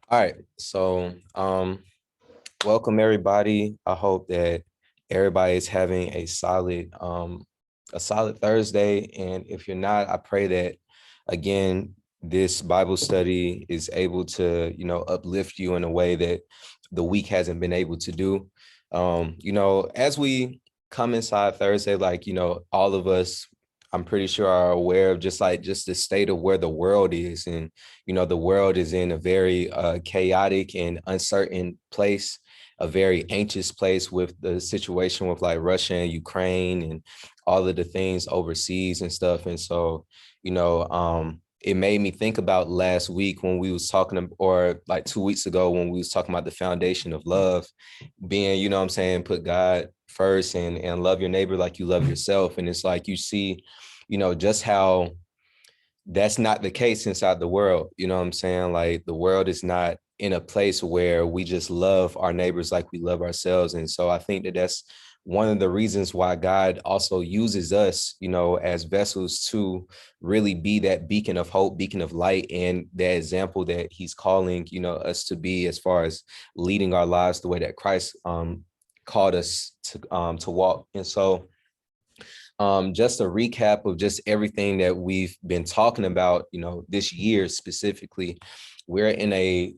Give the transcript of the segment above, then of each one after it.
All right. Welcome everybody. I hope that everybody is having a solid Thursday. And if you're not, I pray that again, this Bible study is able to, uplift you in a way that the week hasn't been able to do. As we come inside Thursday, all of us, I'm pretty sure are aware of just the state of where the world is. And the world is in a very chaotic and uncertain place, a very anxious place with the situation with like Russia and Ukraine and all of the things overseas and stuff. And so, it made me think about last week when we was talking, or like 2 weeks ago when we was talking about the foundation of love being, what I'm saying, put God first and love your neighbor like you love yourself. And it's like you see, just how that's not the case inside the world. You know what I'm saying? Like the world is not in a place where we just love our neighbors like we love ourselves. And so I think that that's one of the reasons why God also uses us, as vessels to really be that beacon of hope, beacon of light, and that example that he's calling, us to be as far as leading our lives the way that Christ called us to walk. And so just a recap of just everything that we've been talking about, this year specifically. We're in a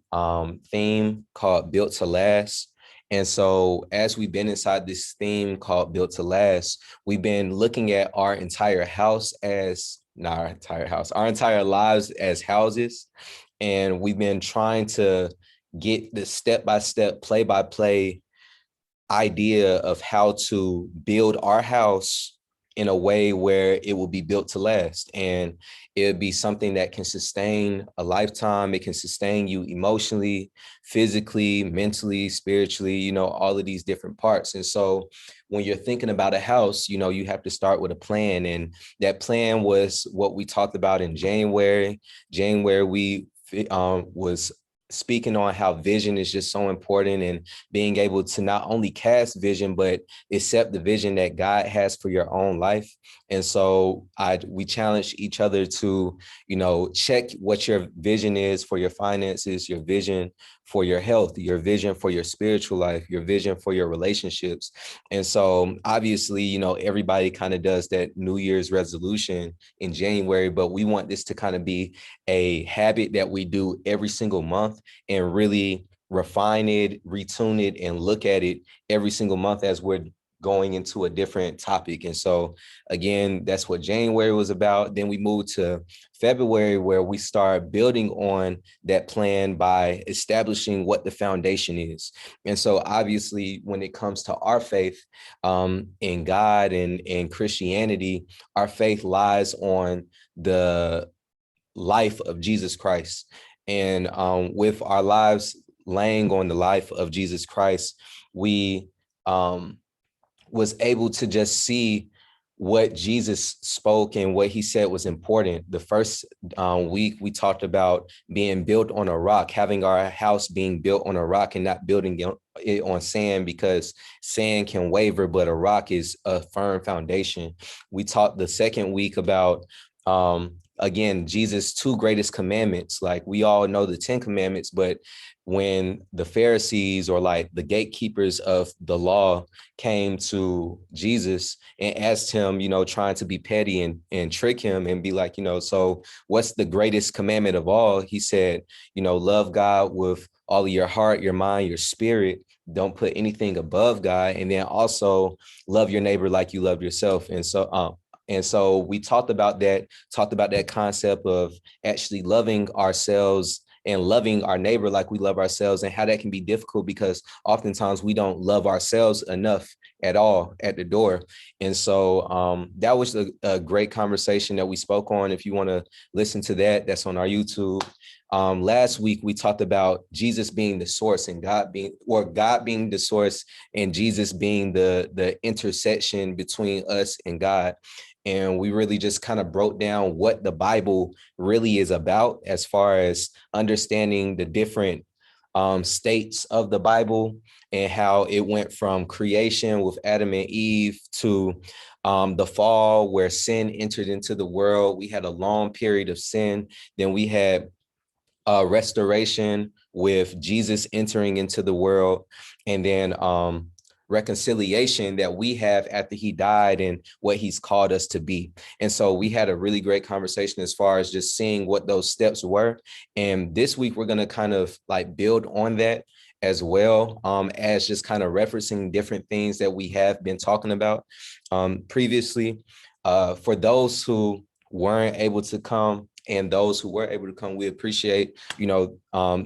theme called Built to Last. And so as we've been inside this theme called Built to Last, we've been looking at our entire house as, not our entire house, our entire lives as houses. And we've been trying to get the step-by-step, play-by-play idea of how to build our house in a way where it will be built to last, and it would be something that can sustain a lifetime. It can sustain you emotionally, physically, mentally, spiritually, all of these different parts. And so when you're thinking about a house, you have to start with a plan. And that plan was what we talked about in January. We was speaking on how vision is just so important, and being able to not only cast vision, but accept the vision that God has for your own life. And so we challenge each other to, check what your vision is for your finances, your vision for your health, your vision for your spiritual life, your vision for your relationships. And so obviously, everybody kind of does that New Year's resolution in January, but we want this to kind of be a habit that we do every single month and really refine it, retune it, and look at it every single month as we're going into a different topic. And so again, that's what January was about. Then we moved to February, where we start building on that plan by establishing what the foundation is. And so obviously, when it comes to our faith in God and Christianity, our faith lies on the life of Jesus Christ. And with our lives laying on the life of Jesus Christ, we was able to just see what Jesus spoke and what he said was important. The first week, we talked about being built on a rock, having our house being built on a rock and not building it on sand, because sand can waver, but a rock is a firm foundation. We talked the second week about again, Jesus' two greatest commandments. Like we all know the 10 commandments, but when the Pharisees, or like the gatekeepers of the law, came to Jesus and asked him, trying to be petty and trick him and be like, so what's the greatest commandment of all? He said, love God with all of your heart, your mind, your spirit. Don't put anything above God. And then also love your neighbor like you love yourself. And so we talked about that concept of actually loving ourselves and loving our neighbor like we love ourselves, and how that can be difficult because oftentimes we don't love ourselves enough at all at the door. And so that was a great conversation that we spoke on. If you want to listen to that, that's on our YouTube. Last week, we talked about Jesus being the source and God being the source, and Jesus being the intersection between us and God. And we really just kind of broke down what the Bible really is about, as far as understanding the different states of the Bible, and how it went from creation with Adam and Eve to the fall, where sin entered into the world. We had a long period of sin. Then we had restoration with Jesus entering into the world, and then reconciliation that we have after he died and what he's called us to be. And so we had a really great conversation as far as just seeing what those steps were. And this week we're going to kind of like build on that as well, as just kind of referencing different things that we have been talking about previously. For those who weren't able to come and those who were able to come, we appreciate,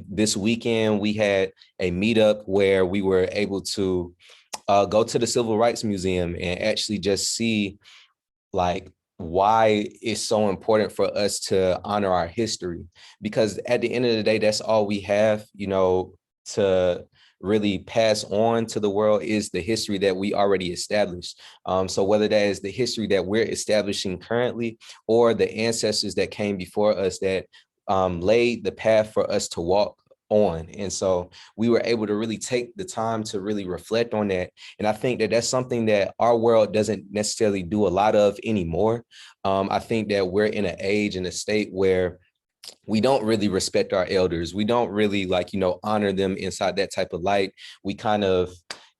this weekend we had a meetup where we were able to go to the Civil Rights Museum and actually just see like why it's so important for us to honor our history, because at the end of the day, that's all we have, to really pass on to the world is the history that we already established. So whether that is the history that we're establishing currently or the ancestors that came before us that laid the path for us to walk on. And so we were able to really take the time to really reflect on that. And I think that that's something that our world doesn't necessarily do a lot of anymore. I think that we're in an age and a state where we don't really respect our elders. We don't really honor them inside that type of light. We kind of,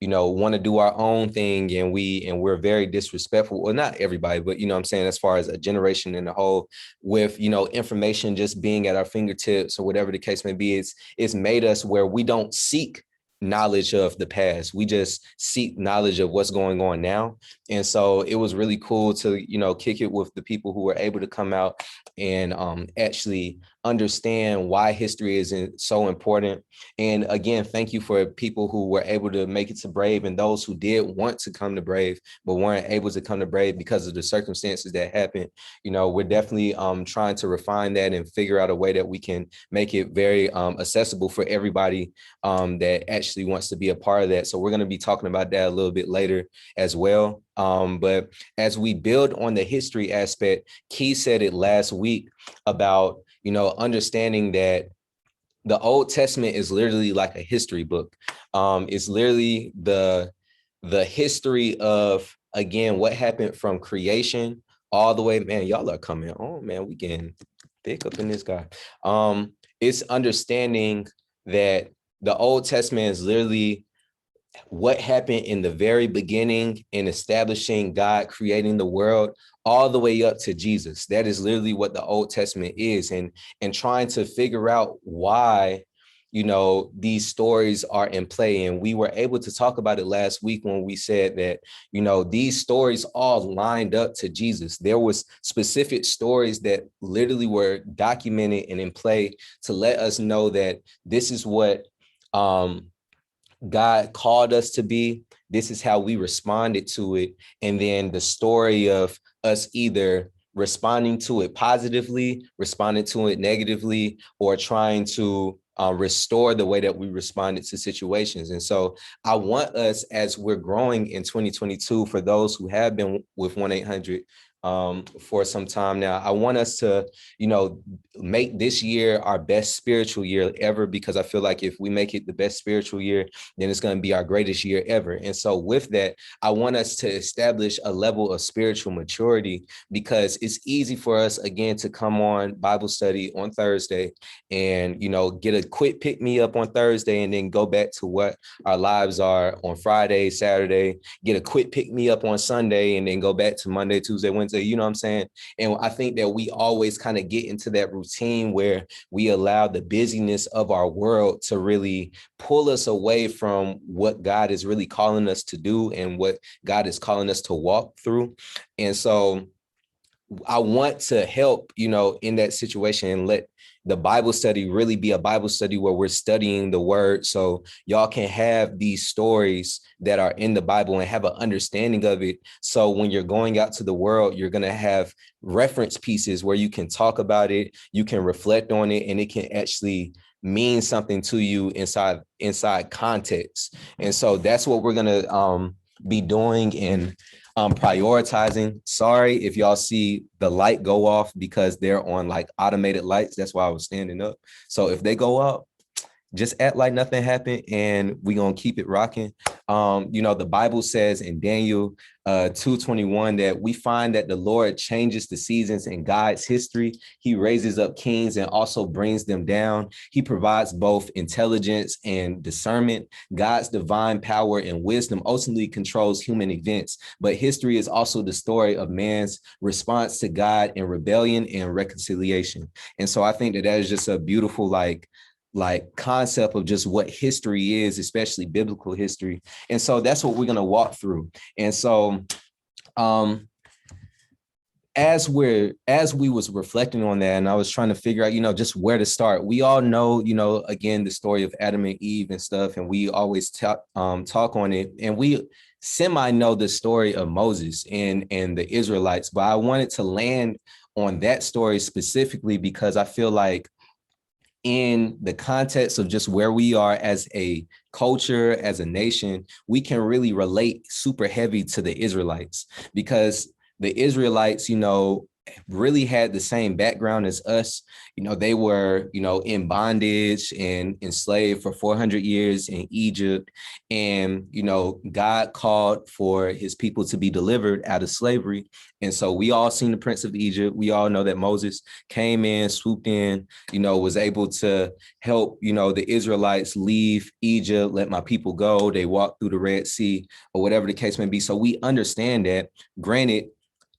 want to do our own thing, and we're very disrespectful. Well, not everybody, but I'm saying as far as a generation in the whole, with information just being at our fingertips or whatever the case may be, it's made us where we don't seek knowledge of the past. We just seek knowledge of what's going on now. And so it was really cool to kick it with the people who were able to come out and actually understand why history is so important. And again, thank you for people who were able to make it to Brave and those who did want to come to Brave but weren't able to come to Brave because of the circumstances that happened. We're definitely trying to refine that and figure out a way that we can make it very accessible for everybody that actually wants to be a part of that. So we're going to be talking about that a little bit later as well. But as we build on the history aspect, Key said it last week about, understanding that the Old Testament is literally like a history book. It's literally the history of, again, what happened from creation all the way. Man, y'all are coming on, man. We getting thick up in this guy. It's understanding that the Old Testament is literally what happened in the very beginning in establishing God creating the world all the way up to Jesus. That is literally what the Old Testament is, and trying to figure out why these stories are in play. And we were able to talk about it last week when we said that these stories all lined up to Jesus. There was specific stories that literally were documented and in play to let us know that this is what God called us to be. This is how we responded to it. And then the story of us either responding to it positively, responding to it negatively, or trying to restore the way that we responded to situations. And so I want us, as we're growing in 2022, for those who have been with 1-800 for some time now, I want us to, make this year our best spiritual year ever, because I feel like if we make it the best spiritual year, then it's going to be our greatest year ever. And so with that, I want us to establish a level of spiritual maturity, because it's easy for us, again, to come on Bible study on Thursday and, get a quick pick me up on Thursday and then go back to what our lives are on Friday, Saturday, get a quick pick me up on Sunday, and then go back to Monday, Tuesday, Wednesday, you know what I'm saying? And I think that we always kind of get into that routine where we allow the busyness of our world to really pull us away from what God is really calling us to do and what God is calling us to walk through. And so I want to help, in that situation, and let the Bible study really be a Bible study where we're studying the word. So y'all can have these stories that are in the Bible and have an understanding of it. So when you're going out to the world, you're going to have reference pieces where you can talk about it, you can reflect on it, and it can actually mean something to you inside context. And so that's what we're going to be doing and prioritizing. Sorry if y'all see the light go off, because they're on like automated lights. That's why I was standing up. So if they go up, just act like nothing happened, and we're going to keep it rocking. The Bible says in Daniel 2:21 that we find that the Lord changes the seasons and guides history. He raises up kings and also brings them down. He provides both intelligence and discernment. God's divine power and wisdom ultimately controls human events, but history is also the story of man's response to God in rebellion and reconciliation. And so I think that is just a beautiful like concept of just what history is, especially biblical history. And so that's what we're going to walk through. And so as we was reflecting on that, and I was trying to figure out, just where to start. We all know, again, the story of Adam and Eve and stuff, and we always talk on it. And we semi know the story of Moses and the Israelites, but I wanted to land on that story specifically because I feel like in the context of just where we are as a culture, as a nation, we can really relate super heavy to the Israelites because the Israelites, really had the same background as us. They were, in bondage and enslaved for 400 years in Egypt. And, God called for his people to be delivered out of slavery. And so we all seen the Prince of Egypt. We all know that Moses came in, swooped in, was able to help, the Israelites leave Egypt, let my people go. They walked through the Red Sea or whatever the case may be. So we understand that. Granted,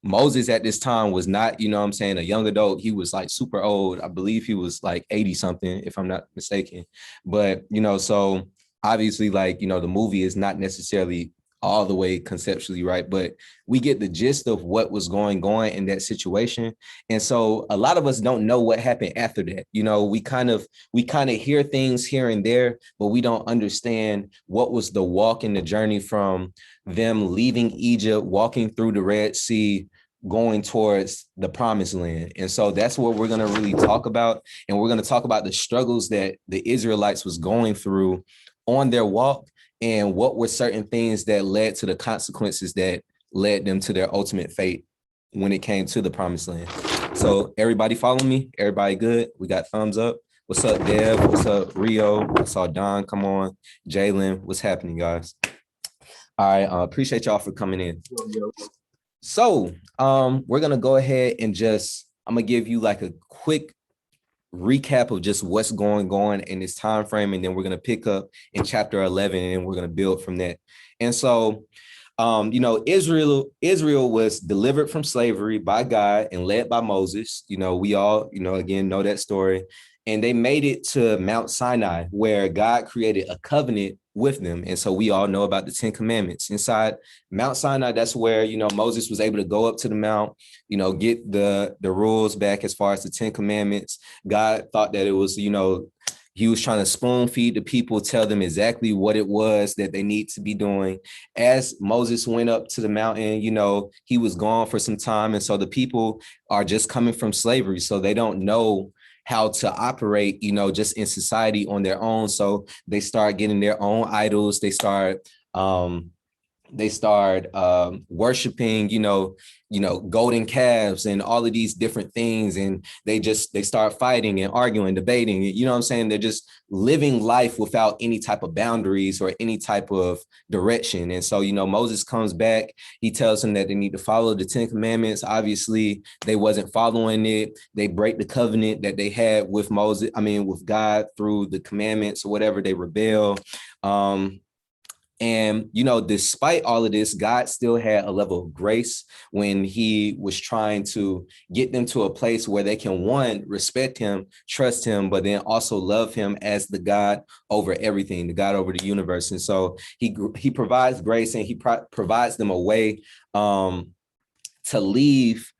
Moses at this time was not, a young adult. He was like super old. I believe he was like 80 something, if I'm not mistaken. But, so obviously the movie is not necessarily all the way conceptually right, but we get the gist of what was going on in that situation. And so a lot of us don't know what happened after that. We kind of hear things here and there, but we don't understand what was the walk in the journey from them leaving Egypt, walking through the Red Sea, going towards the promised land. And so that's what we're going to really talk about. And we're going to talk about the struggles that the Israelites was going through on their walk and what were certain things that led to the consequences that led them to their ultimate fate when it came to the promised land. So everybody follow me? Everybody good? We got thumbs up. What's up, Dev? What's up, Rio? I saw Don come on. Jalen, what's happening, guys? All right, appreciate y'all for coming in. So we're going to go ahead and I'm going to give you like a quick recap of just what's going on in this time frame, and then we're going to pick up in chapter 11 and we're going to build from that. And so Israel was delivered from slavery by God and led by Moses. We all again know that story. And they made it to Mount Sinai, where God created a covenant with them. And so we all know about the 10 commandments. Inside Mount Sinai, that's where, Moses was able to go up to the mount, get the rules back as far as the 10 commandments. God thought that it was, he was trying to spoon feed the people, tell them exactly what it was that they need to be doing. As Moses went up to the mountain, he was gone for some time. And so the people are just coming from slavery. So they don't know how to operate, just in society on their own. So they start getting their own idols. They start worshiping, golden calves and all of these different things. And they start fighting and arguing, debating, what I'm saying? They're just living life without any type of boundaries or any type of direction. And so, Moses comes back, he tells them that they need to follow the 10 commandments. Obviously they wasn't following it. They break the covenant that they had with with God through the commandments or whatever. They rebel. And, despite all of this, God still had a level of grace when he was trying to get them to a place where they can, one, respect him, trust him, but then also love him as the God over everything, the God over the universe. And so he provides grace, and he provides them a way to leave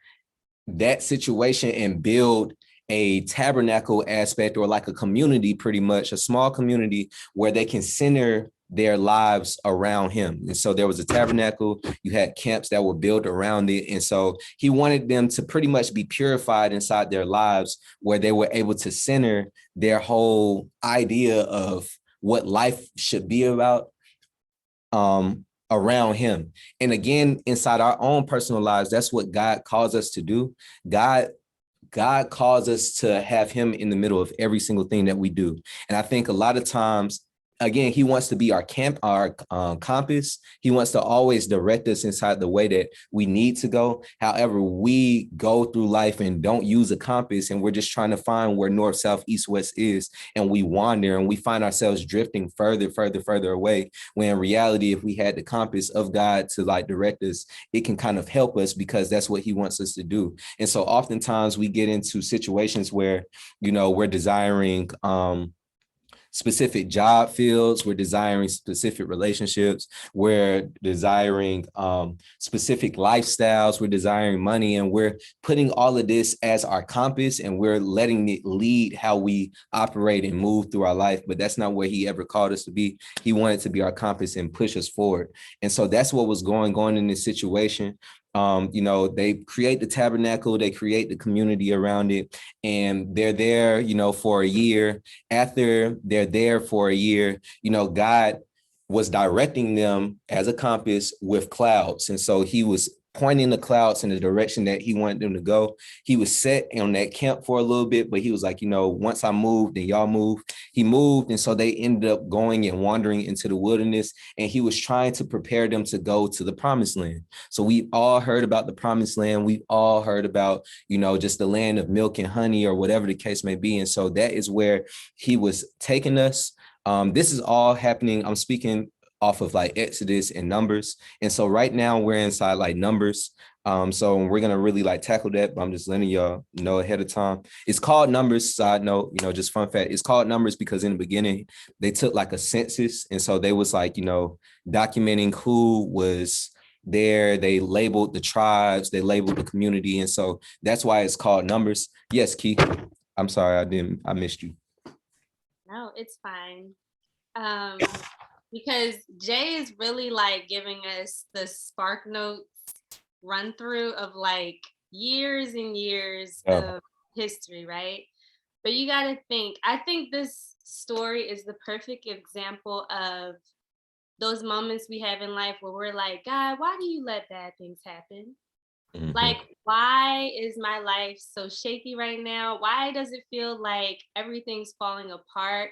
that situation and build a tabernacle aspect, or like a community, pretty much a small community where they can center their lives around him. And so there was a tabernacle, you had camps that were built around it. And so he wanted them to pretty much be purified inside their lives, where they were able to center their whole idea of what life should be about around him. And again, inside our own personal lives, that's what God calls us to do. God calls us to have him in the middle of every single thing that we do. And I think a lot of times again, he wants to be our compass. He wants to always direct us inside the way that we need to go. However, we go through life and don't use a compass, and we're just trying to find where north, south, east, west is, and we wander and we find ourselves drifting further away. When in reality, if we had the compass of God to like direct us, it can kind of help us, because that's what he wants us to do. And so oftentimes we get into situations where, we're desiring specific job fields, we're desiring specific relationships, we're desiring specific lifestyles, we're desiring money, and we're putting all of this as our compass, and we're letting it lead how we operate and move through our life. But that's not where he ever called us to be. He wanted to be our compass and push us forward. And so that's what was going on in this situation. They create the tabernacle, they create the community around it, and they're there, for a year. After they're there for a year, God was directing them as a compass with clouds. And so he was pointing the clouds in the direction that he wanted them to go. He was set on that camp for a little bit, but he was like, once I moved, then y'all move. He moved. And so they ended up going and wandering into the wilderness, and he was trying to prepare them to go to the promised land. So we've all heard about the promised land. We've all heard about, just the land of milk and honey, or whatever the case may be. And so that is where he was taking us. This is all happening. I'm speaking off of like Exodus and Numbers. And so right now we're inside like Numbers. So we're going to really like tackle that, but I'm just letting y'all know ahead of time. It's called Numbers, side note, just fun fact. It's called Numbers because in the beginning they took like a census. And so they was like, documenting who was there. They labeled the tribes, they labeled the community. And so that's why it's called Numbers. Yes, Keith. I'm sorry, I missed you. No, it's fine. Because Jay is really like giving us the Spark Notes run through of like years and years of history, right? But you got to think, I think this story is the perfect example of those moments we have in life where we're like, God, why do you let bad things happen? Mhm. Like, why is my life so shaky right now? Why does it feel like everything's falling apart?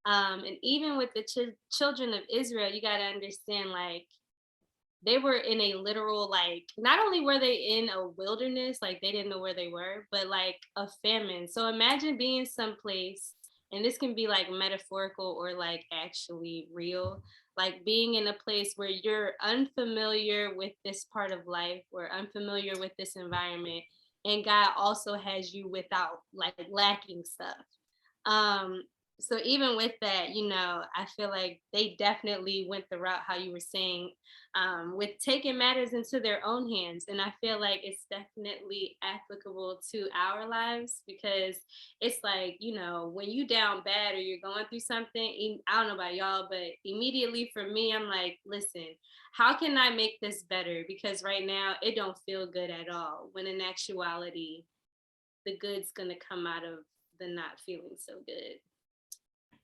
And even with the children of Israel, you got to understand, like, they were in a literal, like, not only were they in a wilderness, like they didn't know where they were, but like a famine. So imagine being someplace, and this can be like metaphorical or like actually real, like being in a place where you're unfamiliar with this part of life, or unfamiliar with this environment, and God also has you without like lacking stuff. Um, so even with that, I feel like they definitely went the route how you were saying, with taking matters into their own hands. And I feel like it's definitely applicable to our lives, because it's like, when you down bad or you're going through something, I don't know about y'all, but immediately for me, I'm like, listen, how can I make this better? Because right now it don't feel good at all. When in actuality, the good's gonna come out of the not feeling so good.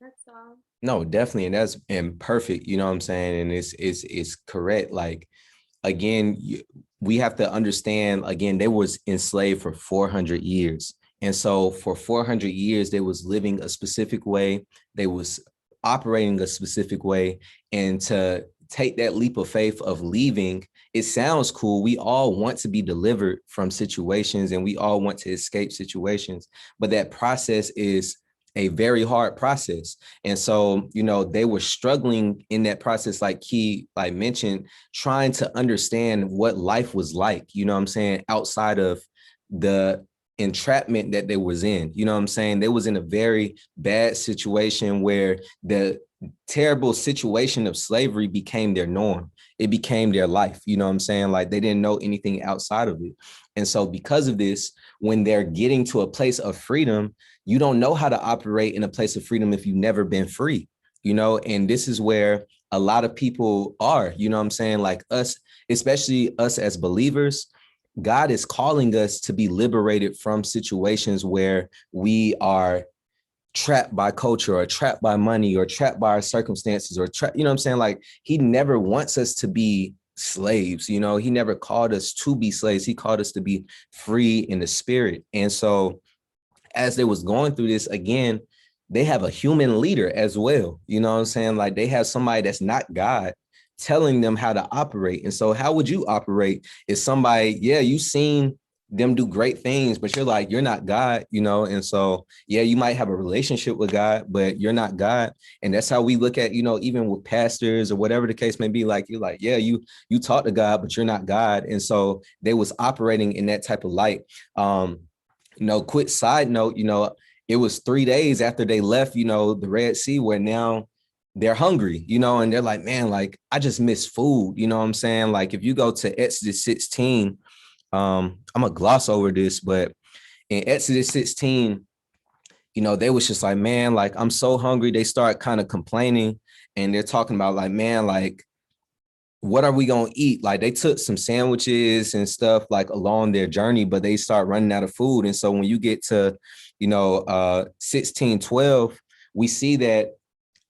That's all. No, definitely. And that's perfect. You know what I'm saying? And it's correct. Like, again, we have to understand, again, they was enslaved for 400 years. And so for 400 years, they was living a specific way. They was operating a specific way. And to take that leap of faith of leaving, it sounds cool. We all want to be delivered from situations, and we all want to escape situations. But that process is a very hard process. And so, they were struggling in that process, like he like mentioned, trying to understand what life was like, what I'm saying, outside of the entrapment that they was in. What I'm saying? They was in a very bad situation where the terrible situation of slavery became their norm. It became their life. What I'm saying? Like, they didn't know anything outside of it. And so because of this, when they're getting to a place of freedom, you don't know how to operate in a place of freedom if you've never been free, and this is where a lot of people are, what I'm saying? Like us, especially us as believers, God is calling us to be liberated from situations where we are trapped by culture, or trapped by money, or trapped by our circumstances, or trapped, what I'm saying? Like, he never wants us to be slaves. He never called us to be slaves. He called us to be free in the spirit. And so as they was going through this, again, they have a human leader as well. You know what I'm saying? Like they have somebody that's not God telling them how to operate. And so how would you operate if somebody, yeah, you've seen them do great things, but you're like, you're not God, you know? And so, yeah, you might have a relationship with God, but you're not God. And that's how we look at, you know, even with pastors or whatever the case may be, like, you're like, yeah, you talk to God, but you're not God. And so they was operating in that type of light. You know, quick side note, you know, it was 3 days after they left, you know, the Red Sea, where now they're hungry, you know, and they're like, man, like, I just miss food. You know what I'm saying? Like, if you go to Exodus 16, I'm gonna gloss over this, but in Exodus 16, you know, they was just like, man, like, I'm so hungry. They start kind of complaining, and they're talking about like, man, like, what are we gonna eat? Like they took some sandwiches and stuff like along their journey, but they start running out of food. And so when you get to, you know, 16:12, we see that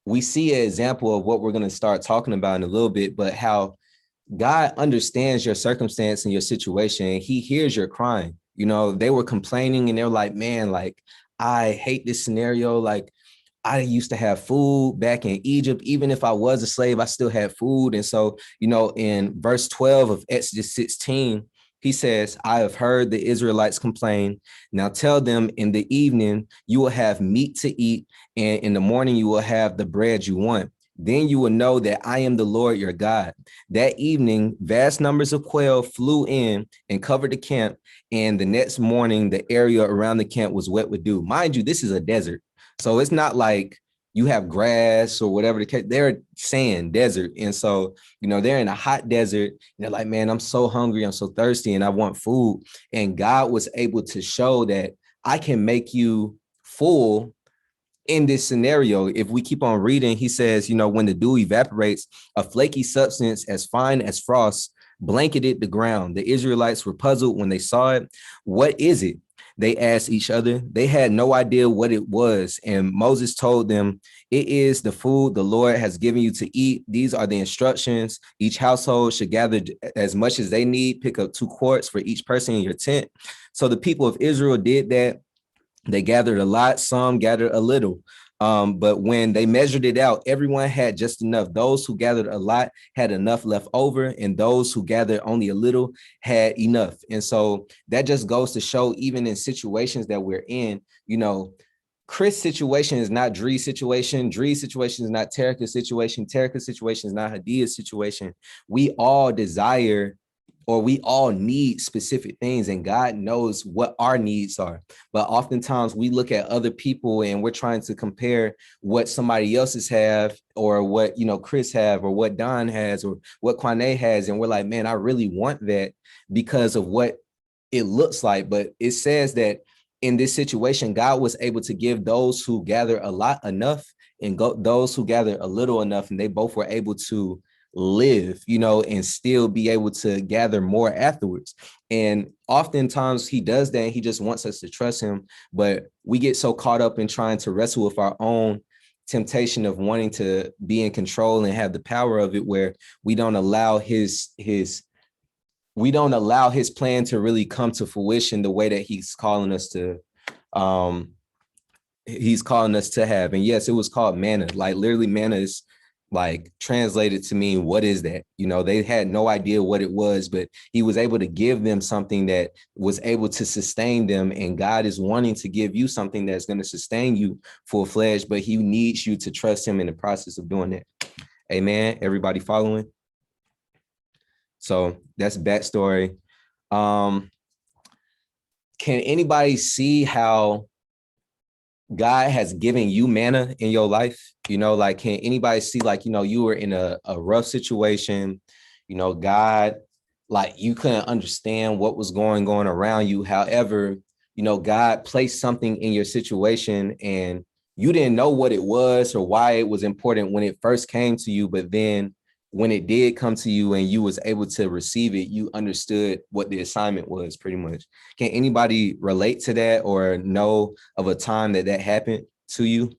we see an example of what we're gonna start talking about in a little bit, but how God understands your circumstance and your situation. He hears your crying. You know, they were complaining and they're like, man, like, I hate this scenario. Like, I used to have food back in Egypt. Even if I was a slave, I still had food. And so, you know, in verse 12 of Exodus 16, he says, I have heard the Israelites complain. Now tell them in the evening, you will have meat to eat, and in the morning, you will have the bread you want. Then you will know that I am the Lord your God. That evening, vast numbers of quail flew in and covered the camp. And the next morning, the area around the camp was wet with dew. Mind you, this is a desert. So it's not like you have grass or whatever the case. They're sand, desert. And so, you know, they're in a hot desert. And they're like, man, I'm so hungry. I'm so thirsty and I want food. And God was able to show that I can make you full in this scenario. If we keep on reading, he says, you know, when the dew evaporates, a flaky substance as fine as frost blanketed the ground. The Israelites were puzzled when they saw it. What is it? They asked each other. They had no idea what it was. And Moses told them, it is the food the Lord has given you to eat. These are the instructions. Each household should gather as much as they need. Pick up 2 quarts for each person in your tent. So the people of Israel did that. They gathered a lot, some gathered a little. But when they measured it out, everyone had just enough. Those who gathered a lot had enough left over, and those who gathered only a little had enough. And so that just goes to show, even in situations that we're in, you know, Chris' situation is not Dree's situation. Dree's situation is not Terica's situation. Terica's situation is not Hadia's situation. We all desire, or we all need specific things, and God knows what our needs are. But oftentimes we look at other people and we're trying to compare what somebody else's have, or what, you know, Chris have, or what Don has, or what Kwame has. And we're like, man, I really want that because of what it looks like. But it says that in this situation, God was able to give those who gather a lot enough, and those who gather a little enough, and they both were able to live, you know, and still be able to gather more afterwards. And oftentimes he does that. He just wants us to trust him. But we get so caught up in trying to wrestle with our own temptation of wanting to be in control and have the power of it, where we don't allow his plan to really come to fruition the way that he's calling us to have. And yes, it was called manna. Like literally, manna is like translated to mean, what is that? You know, they had no idea what it was, but he was able to give them something that was able to sustain them. And God is wanting to give you something that's going to sustain you full-fledged, but he needs you to trust him in the process of doing that. Amen. Everybody following? So that's backstory. Can anybody see how God has given you manna in your life? You know, like, can anybody see, like, you know, you were in a rough situation, you know, God, like, you couldn't understand what was going on around you. However, you know, God placed something in your situation and you didn't know what it was or why it was important when it first came to you. But then when it did come to you and you was able to receive it, you understood what the assignment was, pretty much. Can anybody relate to that or know of a time that that happened to you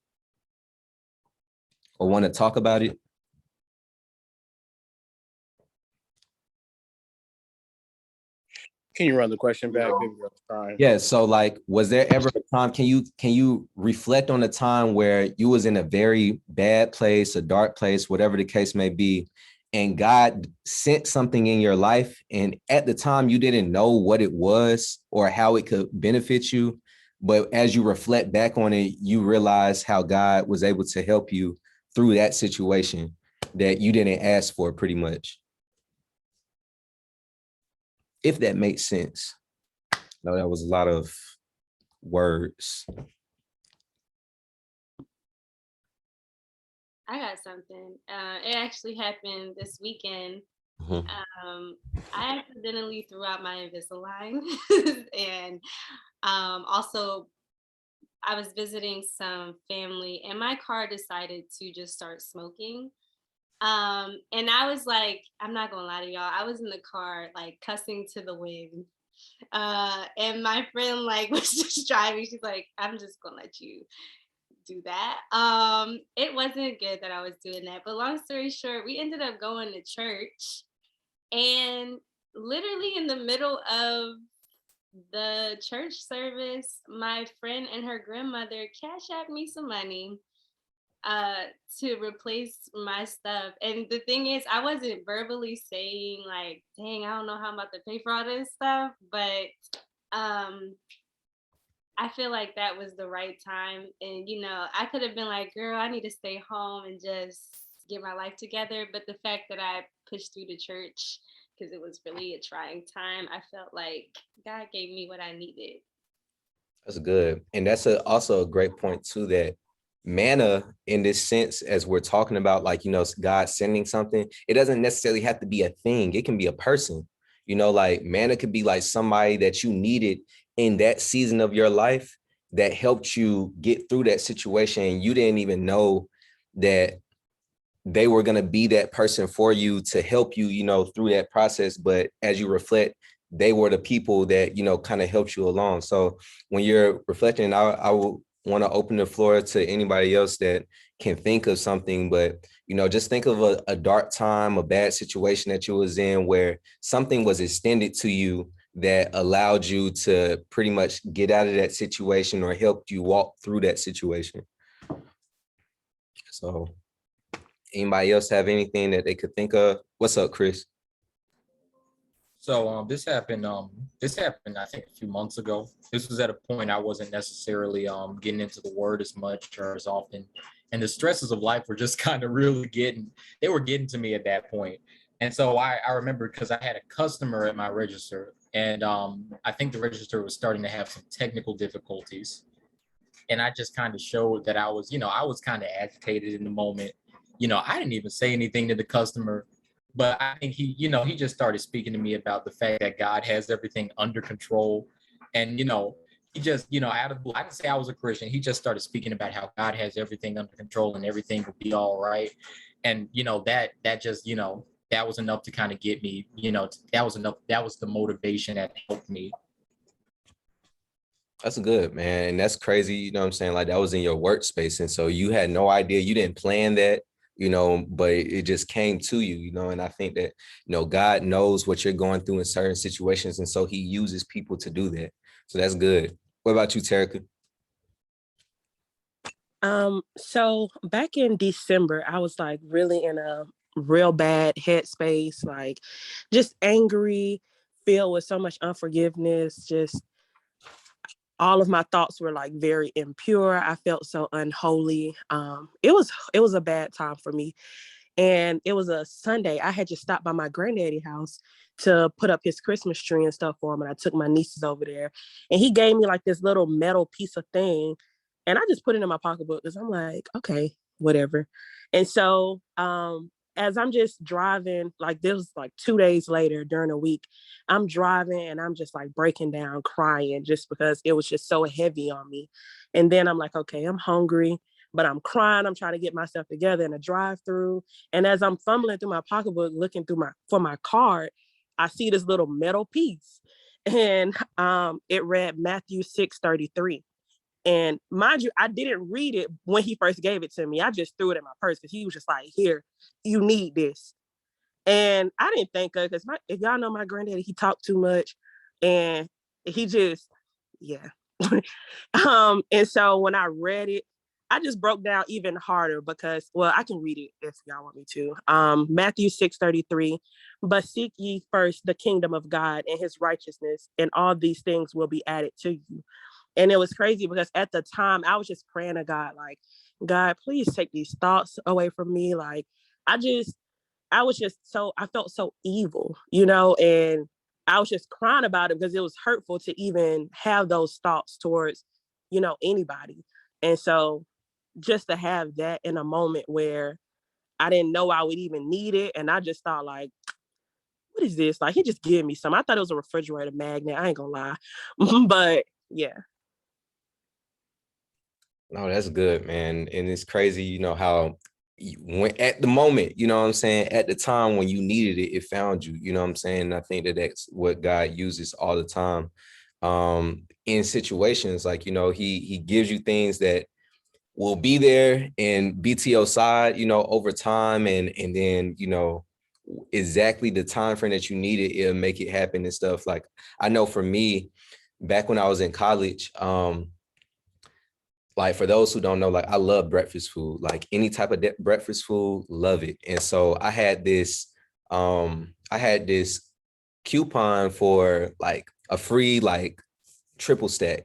or want to talk about it? Can you run the question back? Maybe I was trying. Yeah. So like, was there ever a time, can you reflect on a time where you was in a very bad place, a dark place, whatever the case may be, and God sent something in your life, and at the time you didn't know what it was or how it could benefit you, but as you reflect back on it, you realize how God was able to help you through that situation that you didn't ask for, pretty much. If that makes sense. No, that was a lot of words. I got something. It actually happened this weekend. Mhm. I accidentally threw out my Invisalign, and also I was visiting some family, and my car decided to just start smoking. And I was like, I'm not gonna lie to y'all, I was in the car like cussing to the wind. And my friend like was just driving. She's like, I'm just gonna let you do that. It wasn't good that I was doing that, but long story short, we ended up going to church, and literally in the middle of the church service, my friend and her grandmother cash out me some money uh to replace my stuff. And the thing is, I wasn't verbally saying like, dang, I don't know how I'm about to pay for all this stuff, but um I feel like that was the right time. And, I could have been like, girl, I need to stay home and just get my life together. But the fact that I pushed through to church because it was really a trying time, I felt like God gave me what I needed. That's good. And that's also a great point too, that manna in this sense, as we're talking about, like, God sending something, it doesn't necessarily have to be a thing. It can be a person, like manna could be like somebody that you needed in that season of your life that helped you get through that situation. And you didn't even know that they were going to be that person for you to help you, through that process. But as you reflect, they were the people that, kind of helped you along. So when you're reflecting, I will want to open the floor to anybody else that can think of something, but, just think of a dark time, a bad situation that you was in where something was extended to you that allowed you to pretty much get out of that situation or helped you walk through that situation. So anybody else have anything that they could think of? What's up, Chris? So this happened. I think a few months ago. This was at a point I wasn't necessarily getting into the word as much or as often, and the stresses of life were just kind of really getting to me at that point. And so I remember because I had a customer at my register, and I think the register was starting to have some technical difficulties, and I just kind of showed that I was kind of agitated in the moment. I didn't even say anything to the customer, but I think he just started speaking to me about the fact that God has everything under control. And, he just, out of the blue, I didn't say I was a Christian. He just started speaking about how God has everything under control and everything will be all right. And, that just, that was enough to kind of get me, that was enough. That was the motivation that helped me. That's good, man. And that's crazy. You know what I'm saying? Like that was in your workspace. And so you had no idea, you didn't plan that, but it just came to you, and I think that, God knows what you're going through in certain situations. And so he uses people to do that. So that's good. What about you, Terica? So back in December, I was like really in a real bad headspace, like just angry, filled with so much unforgiveness, just all of my thoughts were like very impure. I felt so unholy. It was a bad time for me. And it was a Sunday. I had just stopped by my granddaddy's house to put up his Christmas tree and stuff for him. And I took my nieces over there. And he gave me like this little metal piece of thing. And I just put it in my pocketbook because I'm like, okay, whatever. And so as I'm just driving, like this was like 2 days later during a week, I'm driving and I'm just like breaking down, crying just because it was just so heavy on me. And then I'm like, okay, I'm hungry, but I'm crying. I'm trying to get myself together in a drive-through. And as I'm fumbling through my pocketbook, looking through for my card, I see this little metal piece. And it read Matthew 6:33. And mind you, I didn't read it when he first gave it to me. I just threw it in my purse because he was just like, here, you need this. And I didn't think of it because if y'all know my granddaddy, he talked too much. And he just, yeah. And so when I read it, I just broke down even harder because, well, I can read it if y'all want me to. Matthew 6:33, but seek ye first the kingdom of God and his righteousness, and all these things will be added to you. And it was crazy because at the time I was just praying to God, like, God, please take these thoughts away from me. Like, I just, I was just so, I felt so evil, and I was just crying about it because it was hurtful to even have those thoughts towards, anybody. And so just to have that in a moment where I didn't know I would even need it. And I just thought, like, what is this? Like, he just gave me some. I thought it was a refrigerator magnet. I ain't gonna lie. But yeah. No, that's good, man. And it's crazy, how when at the moment, what I'm saying, at the time when you needed it, it found you, what I'm saying? I think that that's what God uses all the time. In situations like, he gives you things that will be there and be to your side, over time. And then, exactly the time frame that you needed, it'll make it happen and stuff. Like, I know for me, back when I was in college, like, for those who don't know, like, I love breakfast food, like any type of breakfast food, love it. And so I had this coupon for like a free, like, triple stack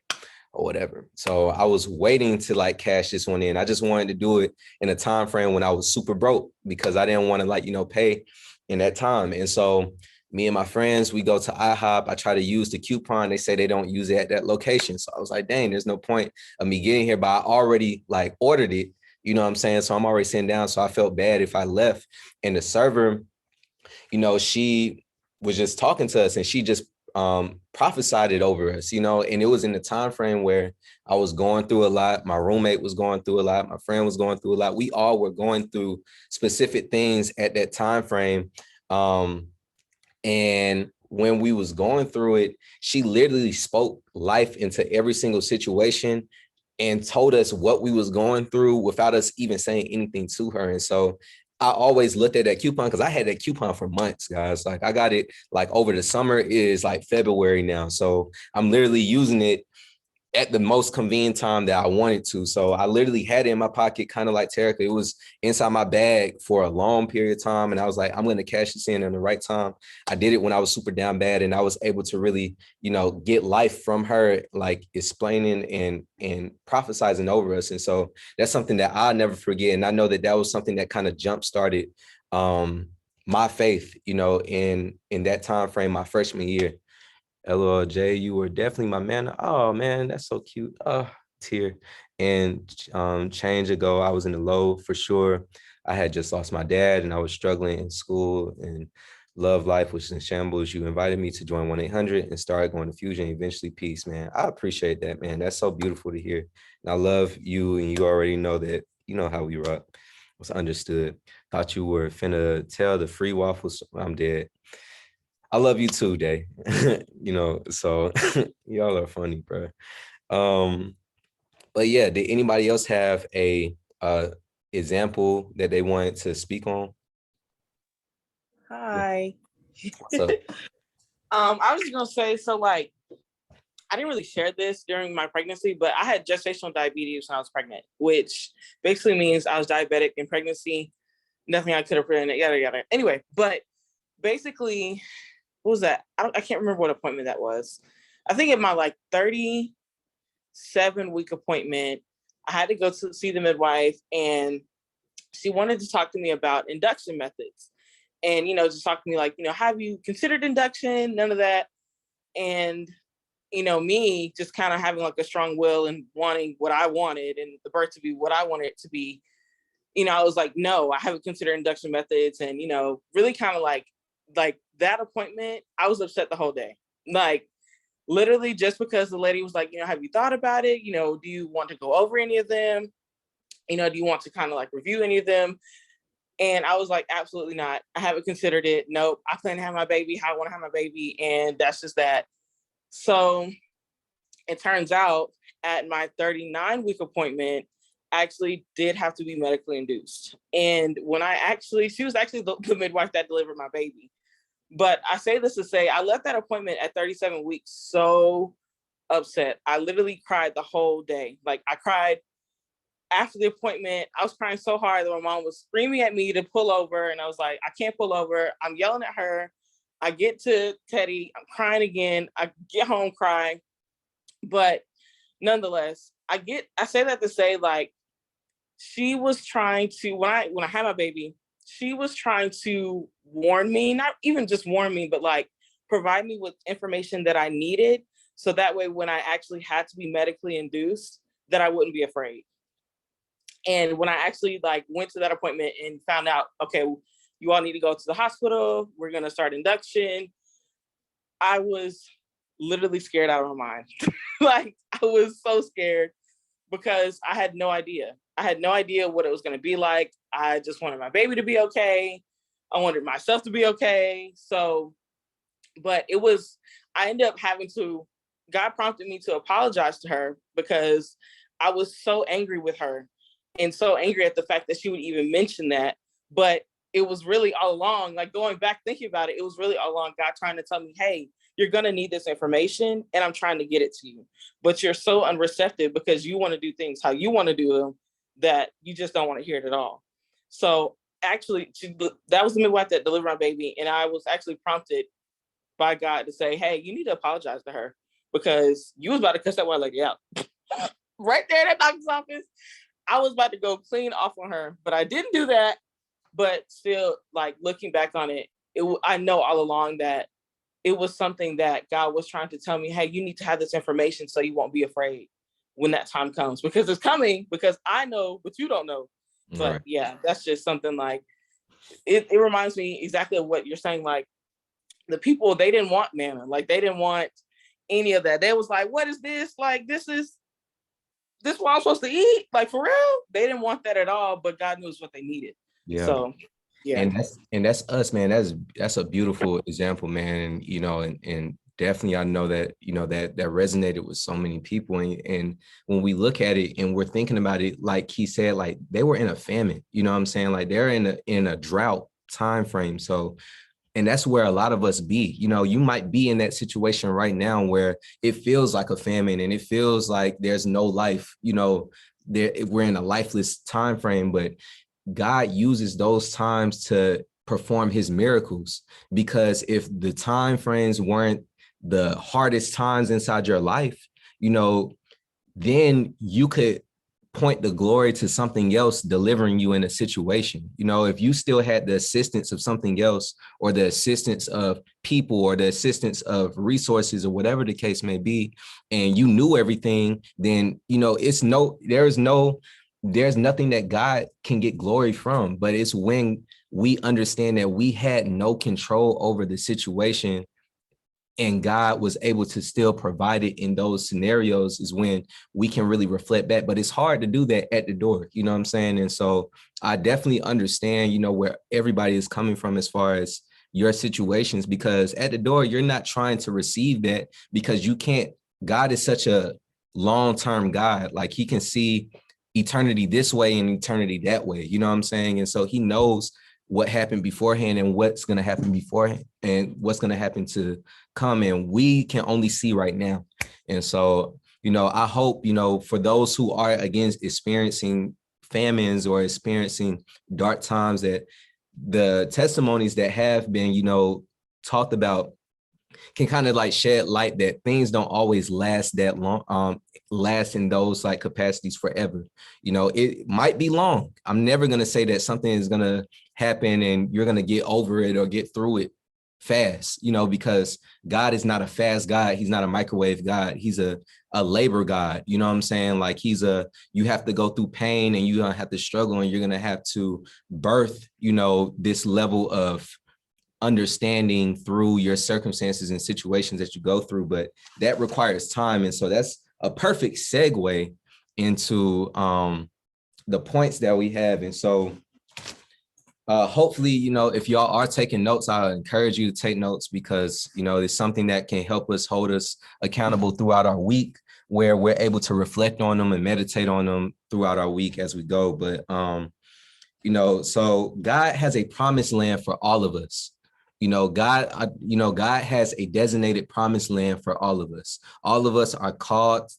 or whatever. So I was waiting to like cash this one in. I just wanted to do it in a time frame when I was super broke because I didn't want to, like, pay in that time. And so me and my friends, we go to IHOP. I try to use the coupon. They say they don't use it at that location. So I was like, dang, there's no point of me getting here, but I already like ordered it. You know what I'm saying? So I'm already sitting down. So I felt bad if I left. And the server, she was just talking to us and she just prophesied it over us, and it was in the time frame where I was going through a lot. My roommate was going through a lot. My friend was going through a lot. We all were going through specific things at that time frame. And when we was going through it, she literally spoke life into every single situation and told us what we was going through without us even saying anything to her. And so I always looked at that coupon because I had that coupon for months, guys. Like, I got it like over the summer. It is like February now. So I'm literally using it at the most convenient time that I wanted to. So I literally had it in my pocket, kind of like Terica. It was inside my bag for a long period of time. And I was like, I'm going to cash this in the right time. I did it when I was super down bad. And I was able to really, get life from her, like explaining and prophesizing over us. And so that's something that I'll never forget. And I know that that was something that kind of jump started my faith, in that time frame, my freshman year. LOJ, you were definitely my man. Oh man, that's so cute. Tear. And change ago, I was in the low for sure. I had just lost my dad and I was struggling in school, and love life was in shambles. You invited me to join 1-800 and started going to Fusion, eventually Peace, man. I appreciate that, man. That's so beautiful to hear. And I love you, and you already know that, how we rock. Was understood. Thought you were finna tell the free waffles. I'm dead. I love you too, Day. So y'all are funny, bro. But yeah, did anybody else have a example that they wanted to speak on? Hi. What's up? I was just gonna say, so like, I didn't really share this during my pregnancy, but I had gestational diabetes when I was pregnant, which basically means I was diabetic in pregnancy. Nothing I could have prevented, yada yada. Anyway, but basically, what was that? I can't remember what appointment that was. I think at my like 37-week appointment, I had to go to see the midwife, and she wanted to talk to me about induction methods. And, just talk to me like, have you considered induction? None of that. And, me just kind of having like a strong will and wanting what I wanted and the birth to be what I wanted it to be. I was like, no, I haven't considered induction methods. And, really kind of like that appointment, I was upset the whole day. Like, literally just because the lady was like, have you thought about it? Do you want to go over any of them? Do you want to kind of like review any of them? And I was like, absolutely not. I haven't considered it. Nope. I plan to have my baby how I want to have my baby. And that's just that. So it turns out at my 39-week appointment, I actually did have to be medically induced. And when she was actually the midwife that delivered my baby. But I say this to say, I left that appointment at 37 weeks so upset. I literally cried the whole day. Like, I cried after the appointment. I was crying so hard that my mom was screaming at me to pull over. And I was like, I can't pull over. I'm yelling at her. I get to Teddy, I'm crying again. I get home crying. But nonetheless, I say that to say, like, she was trying to, when I had my baby, she was trying to warn me, not even just warn me, but like provide me with information that I needed. So that way, when I actually had to be medically induced, that I wouldn't be afraid. And when I actually like went to that appointment and found out, okay, you all need to go to the hospital, we're going to start induction, I was literally scared out of my mind. Like, I was so scared because I had no idea. I had no idea what it was going to be like. I just wanted my baby to be okay. I wanted myself to be okay. So, but I ended up God prompted me to apologize to her because I was so angry with her and so angry at the fact that she would even mention that. But it was really all along, like going back, thinking about it, it was really all along God trying to tell me, hey, you're going to need this information and I'm trying to get it to you. But you're so unreceptive because you want to do things how you want to do them that you just don't want to hear it at all. So actually, that was the midwife that delivered my baby. And I was actually prompted by God to say, hey, you need to apologize to her because you was about to cuss that white lady out. Right there in that doctor's office. I was about to go clean off on her, but I didn't do that. But still, like, looking back on it, I know all along that it was something that God was trying to tell me, hey, you need to have this information so you won't be afraid when that time comes, because it's coming, because I know, but you don't know. But Right. yeah, that's just something like, it reminds me exactly of what you're saying. Like, the people, they didn't want manna. Like, they didn't want any of that. They was like, what is this? Like, this what I'm supposed to eat? Like, for real? They didn't want that at all, but God knows what they needed. Yeah. So yeah. And that's us, man. That's a beautiful example, man. And and definitely I know that that resonated with so many people. And when we look at it and we're thinking about it, like he said, like they were in a famine, you know what I'm saying? Like they're in a drought time frame. So, and that's where a lot of us be. You might be in that situation right now where it feels like a famine and it feels like there's no life, we're in a lifeless time frame, but God uses those times to perform his miracles, because if the time frames weren't the hardest times inside your life, then you could point the glory to something else delivering you in a situation. If you still had the assistance of something else, or the assistance of people, or the assistance of resources, or whatever the case may be, and you knew everything, then there's nothing that God can get glory from. But it's when we understand that we had no control over the situation and God was able to still provide it in those scenarios, is when we can really reflect back. But it's hard to do that at the door, you know what I'm saying? And so I definitely understand, where everybody is coming from as far as your situations, because at the door, you're not trying to receive that, because you can't. God is such a long-term God. Like, he can see eternity this way and eternity that way, you know what I'm saying? And so he knows what happened beforehand and what's going to happen beforehand and what's going to happen to come. And we can only see right now. And so, I hope, for those who are, again, experiencing famines or experiencing dark times, that the testimonies that have been, talked about can kind of like shed light that things don't always last that long, last in those like capacities forever. It might be long. I'm never going to say that something is going to happen and you're going to get over it or get through it fast, because God is not a fast God. He's not a microwave God. He's a labor God. You know what I'm saying? Like, you have to go through pain and you're going to have to struggle and you're going to have to birth, this level of understanding through your circumstances and situations that you go through, but that requires time. And so that's a perfect segue into the points that we have. And so hopefully, if y'all are taking notes, I encourage you to take notes, because, it's something that can help us hold us accountable throughout our week, where we're able to reflect on them and meditate on them throughout our week as we go. But, so God has a promised land for all of us. God has a designated promised land for all of us. All of us are called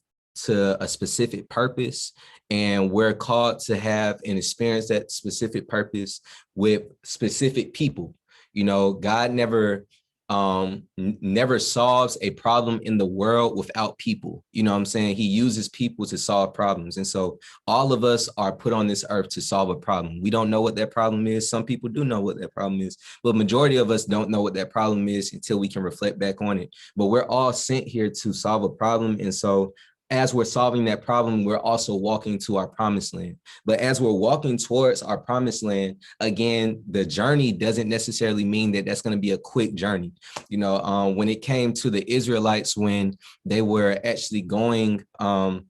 to a specific purpose, and we're called to have and experience that specific purpose with specific people. God never solves a problem in the world without people. You know what I'm saying? He uses people to solve problems. And so all of us are put on this earth to solve a problem. We don't know what that problem is. Some people do know what that problem is, but majority of us don't know what that problem is until we can reflect back on it. But we're all sent here to solve a problem. And so as we're solving that problem, we're also walking to our promised land. But as we're walking towards our promised land, again, the journey doesn't necessarily mean that that's going to be a quick journey. When it came to the Israelites, when they were actually going to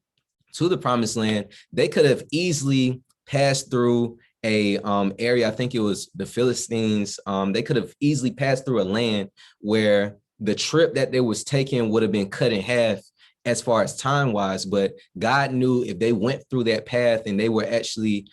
the promised land, they could have easily passed through a area. I think it was the Philistines. They could have easily passed through a land where the trip that they was taking would have been cut in half as far as time wise, but God knew if they went through that path and they were actually,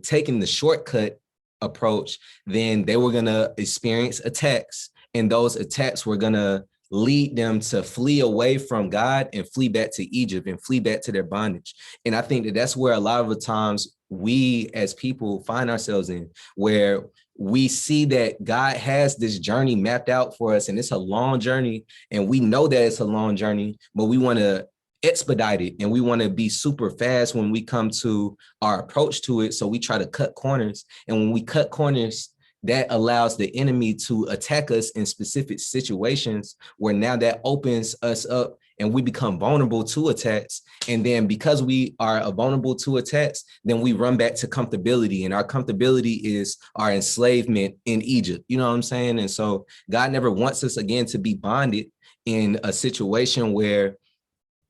taking the shortcut approach, then they were going to experience attacks, and those attacks were going to lead them to flee away from God and flee back to Egypt and flee back to their bondage. And I think that that's where a lot of the times we as people find ourselves in, where we see that God has this journey mapped out for us, and it's a long journey, and we know that it's a long journey, but we want to expedite it, and we want to be super fast when we come to our approach to it. So we try to cut corners, and when we cut corners, that allows the enemy to attack us in specific situations where now that opens us up and we become vulnerable to attacks. And then because we are vulnerable to attacks, then we run back to comfortability, and our comfortability is our enslavement in Egypt. You know what I'm saying? And so God never wants us again to be bonded in a situation where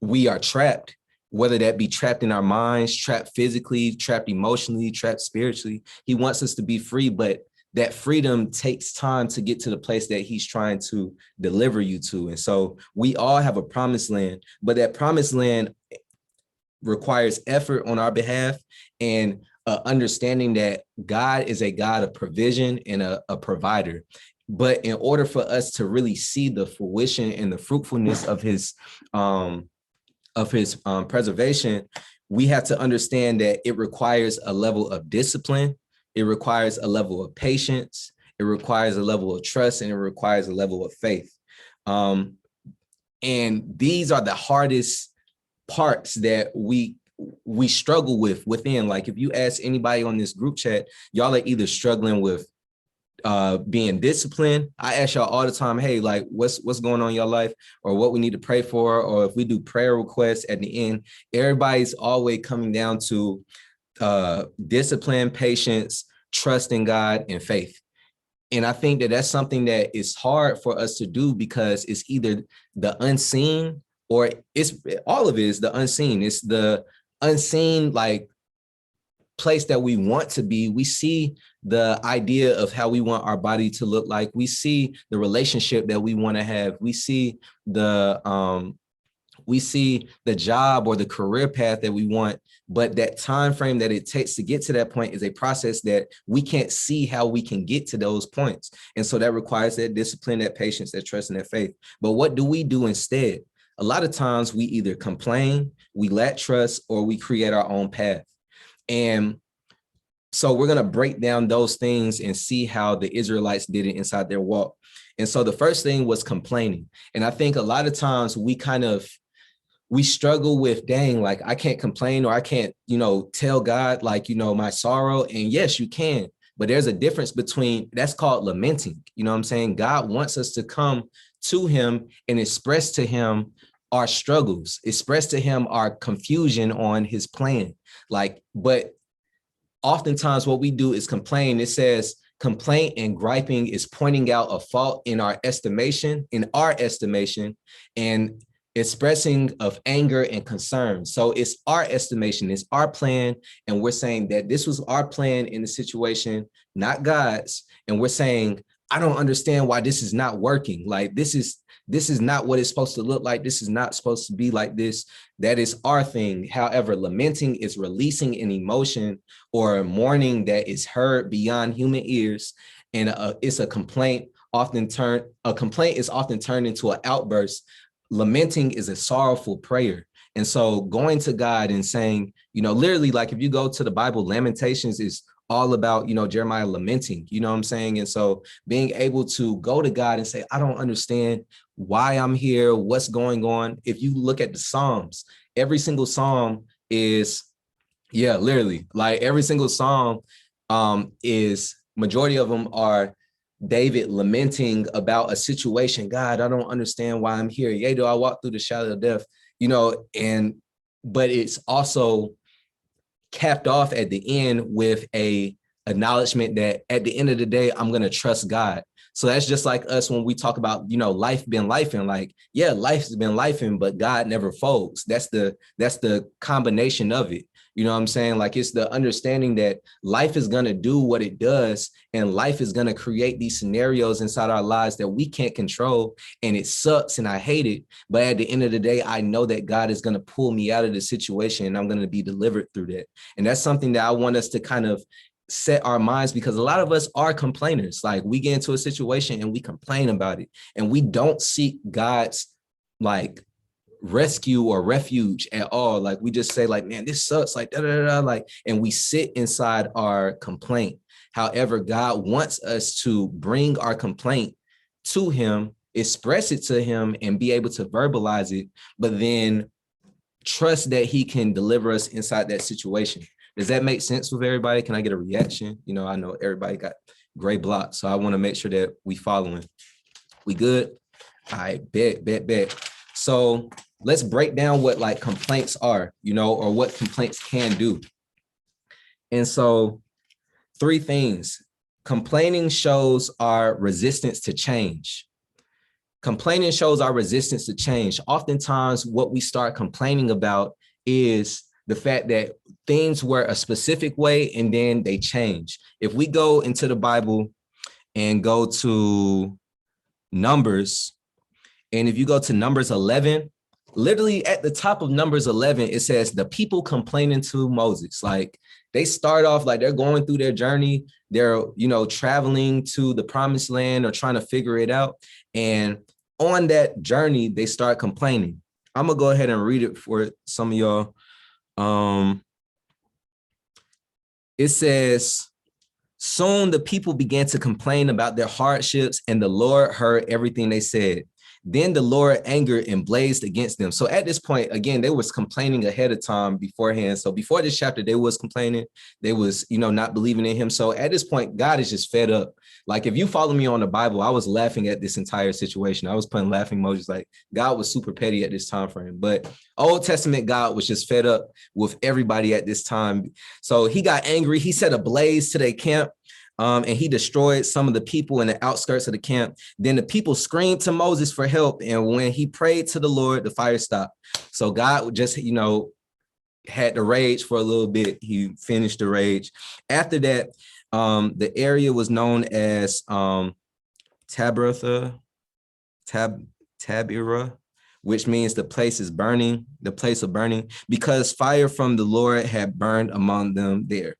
we are trapped, whether that be trapped in our minds, trapped physically, trapped emotionally, trapped spiritually. He wants us to be free, but that freedom takes time to get to the place that he's trying to deliver you to. And so we all have a promised land, but that promised land requires effort on our behalf, and understanding that God is a God of provision and a provider. But in order for us to really see the fruition and the fruitfulness of his preservation, we have to understand that it requires a level of discipline. It requires a level of patience. It requires a level of trust, and it requires a level of faith. And these are the hardest parts that we struggle with within. Like if you ask anybody on this group chat, y'all are either struggling with being disciplined. I ask y'all all the time, hey, like what's going on in your life, or what we need to pray for, or if we do prayer requests at the end, everybody's always coming down to discipline, patience, trust in God, and faith. And I think that that's something that is hard for us to do, because it's either the unseen, or it's all of it is the unseen. It's the unseen, like, place that we want to be. We see the idea of how we want our body to look like. We see the relationship that we want to have. We see the job or the career path that we want, but that time frame that it takes to get to that point is a process that we can't see how we can get to those points. And so that requires that discipline, that patience, that trust, and that faith. But what do we do instead? A lot of times we either complain, we lack trust, or we create our own path. And so we're going to break down those things and see how the Israelites did it inside their walk. And so the first thing was complaining. And I think a lot of times we struggle with, dang, like I can't complain, or I can't, tell God, like, my sorrow. And yes, you can, but there's a difference between, that's called lamenting. You know what I'm saying? God wants us to come to him and express to him our struggles, express to him our confusion on his plan. But oftentimes what we do is complain. It says complaint and griping is pointing out a fault in our estimation, and expressing of anger and concern. So it's our estimation, it's our plan. And we're saying that this was our plan in the situation, not God's. And we're saying, I don't understand why this is not working. Like, this is not what it's supposed to look like. This is not supposed to be like this. That is our thing. However, lamenting is releasing an emotion or a mourning that is heard beyond human ears. And it's a complaint a complaint is often turned into an outburst. Lamenting is a sorrowful prayer. And so going to God and saying, literally, like if you go to the Bible, Lamentations is all about, Jeremiah lamenting, you know what I'm saying? And so being able to go to God and say, I don't understand why I'm here, what's going on. If you look at the Psalms, every single Psalm is, literally, like every single Psalm is, majority of them are David lamenting about a situation. God, I don't understand why I'm here. Yea, do I walk through the shadow of death, but it's also capped off at the end with a acknowledgement that at the end of the day, I'm going to trust God. So that's just like us when we talk about, life been lifing, like, life's been lifing, but God never folds. That's the combination of it. You know what I'm saying? Like, it's the understanding that life is going to do what it does, and life is going to create these scenarios inside our lives that we can't control. And it sucks and I hate it. But at the end of the day, I know that God is going to pull me out of the situation and I'm going to be delivered through that. And that's something that I want us to kind of set our minds, because a lot of us are complainers. Like, we get into a situation and we complain about it, and we don't seek God's like rescue or refuge at all. Like, we just say like, man, this sucks, like, like, and we sit inside our complaint. However, God wants us to bring our complaint to him, express it to him, and be able to verbalize it, but then trust that he can deliver us inside that situation. Does that make sense with everybody? Can I get a reaction? I know everybody got gray blocks, so I want to make sure that we following. We good? All right, bet. So let's break down what like complaints are, or what complaints can do. And so 3 things. Complaining shows our resistance to change. Complaining shows our resistance to change. Oftentimes, what we start complaining about is the fact that things were a specific way and then they change. If we go into the Bible and go to Numbers, and if you go to Numbers 11, literally at the top of Numbers 11, it says the people complaining to Moses. Like, they start off like they're going through their journey. They're, traveling to the promised land or trying to figure it out. And on that journey, they start complaining. I'm going to go ahead and read it for some of y'all. It says, soon the people began to complain about their hardships, and the Lord heard everything they said. Then the Lord angered and blazed against them. So at this point, again, they was complaining ahead of time beforehand. So before this chapter, they was complaining. They was, not believing in him. So at this point, God is just fed up. Like, if you follow me on the Bible, I was laughing at this entire situation. I was putting laughing emojis. Like, God was super petty at this time frame. But Old Testament God was just fed up with everybody at this time. So he got angry. He set a blaze to their camp. And he destroyed some of the people in the outskirts of the camp. Then the people screamed to Moses for help. And when he prayed to the Lord, the fire stopped. So God just, had the rage for a little bit. He finished the rage. After that, the area was known as Tabira, which means the place is burning, the place of burning, because fire from the Lord had burned among them there.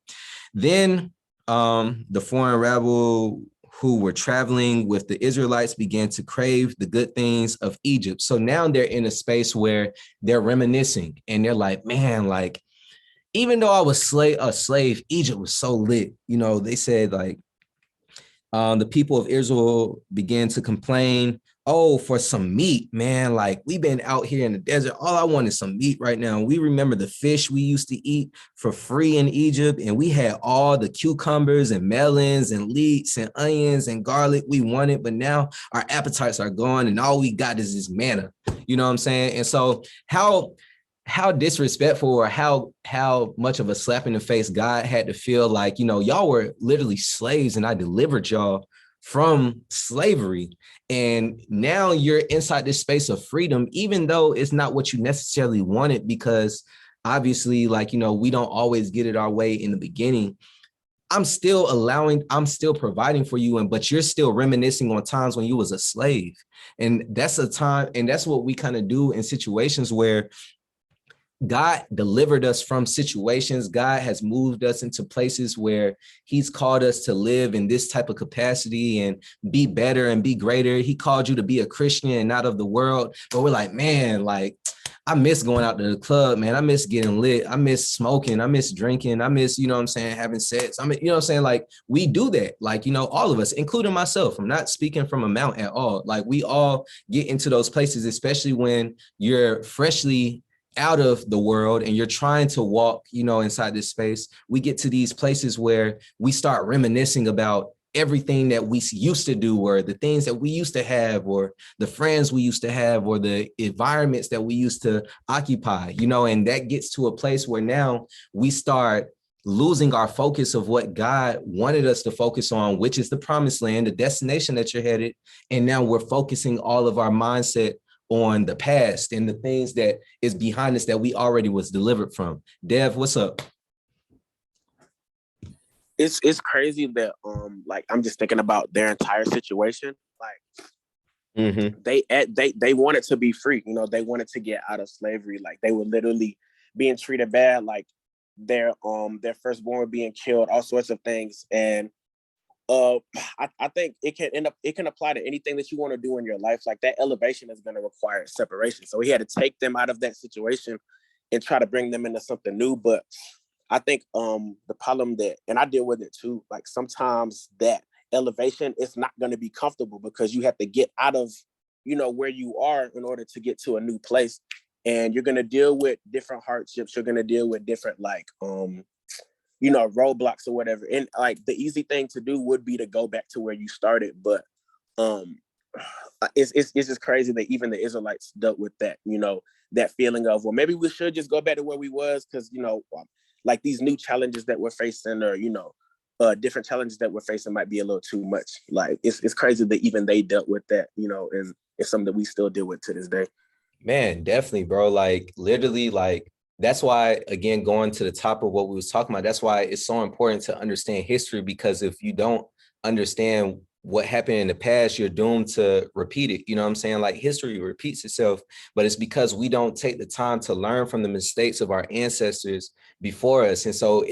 Then the foreign rabble who were traveling with the Israelites began to crave the good things of Egypt. So now they're in a space where they're reminiscing, and they're like, man, like, even though I was a slave, Egypt was so lit. They said like, the people of Israel began to complain, oh, for some meat, man. Like, we've been out here in the desert. All I want is some meat right now. We remember the fish we used to eat for free in Egypt. And we had all the cucumbers and melons and leeks and onions and garlic we wanted. But now our appetites are gone, and all we got is this manna. You know what I'm saying? And so how disrespectful, or how much of a slap in the face God had to feel like, y'all were literally slaves and I delivered y'all from slavery. And now you're inside this space of freedom, even though it's not what you necessarily wanted, because obviously, like, we don't always get it our way in the beginning. I'm still providing for you, but you're still reminiscing on times when you was a slave. And that's a time, and that's what we kind of do in situations where God delivered us from situations. God has moved us into places where he's called us to live in this type of capacity and be better and be greater. He called you to be a Christian and not of the world. But we're like, man, like, I miss going out to the club, man. I miss getting lit. I miss smoking. I miss drinking. I miss, you know what I'm saying, having sex. I mean, you know what I'm saying? Like, we do that. Like, you know, all of us, including myself. I'm not speaking from a mount at all. Like, we all get into those places, especially when you're freshly out of the world and you're trying to walk, you know, inside this space. We get to these places where we start reminiscing about everything that we used to do, or the things that we used to have, or the friends we used to have, or the environments that we used to occupy, you know, and that gets to a place where now we start losing our focus of what God wanted us to focus on, which is the promised land, the destination that you're headed. And now we're focusing all of our mindset on the past and the things that is behind us that we already was delivered from. Dev, what's up? It's crazy that like I'm just thinking about their entire situation. Like they wanted to be free, you know, they wanted to get out of slavery. Like they were literally being treated bad, like their firstborn were being killed, all sorts of things. And I think it can apply to anything that you want to do in your life. Like that elevation is going to require separation. So he had to take them out of that situation and try to bring them into something new. But I think the problem that, and I deal with it too, like sometimes that elevation is not going to be comfortable because you have to get out of, you know, where you are in order to get to a new place. And you're going to deal with different hardships. You're going to deal with different like you know, roadblocks or whatever. And like the easy thing to do would be to go back to where you started. But it's just crazy that even the Israelites dealt with that, you know, that feeling of, well, maybe we should just go back to where we was, because, you know, like these new challenges that we're facing, or, you know, different challenges that we're facing might be a little too much. Like it's crazy that even they dealt with that, you know, and it's something that we still deal with to this day. Man, definitely, bro. Like literally, like that's why, again, going to the top of what we was talking about, that's why it's so important to understand history, because if you don't understand what happened in the past, you're doomed to repeat it. You know what I'm saying? Like history repeats itself, but it's because we don't take the time to learn from the mistakes of our ancestors before us. And so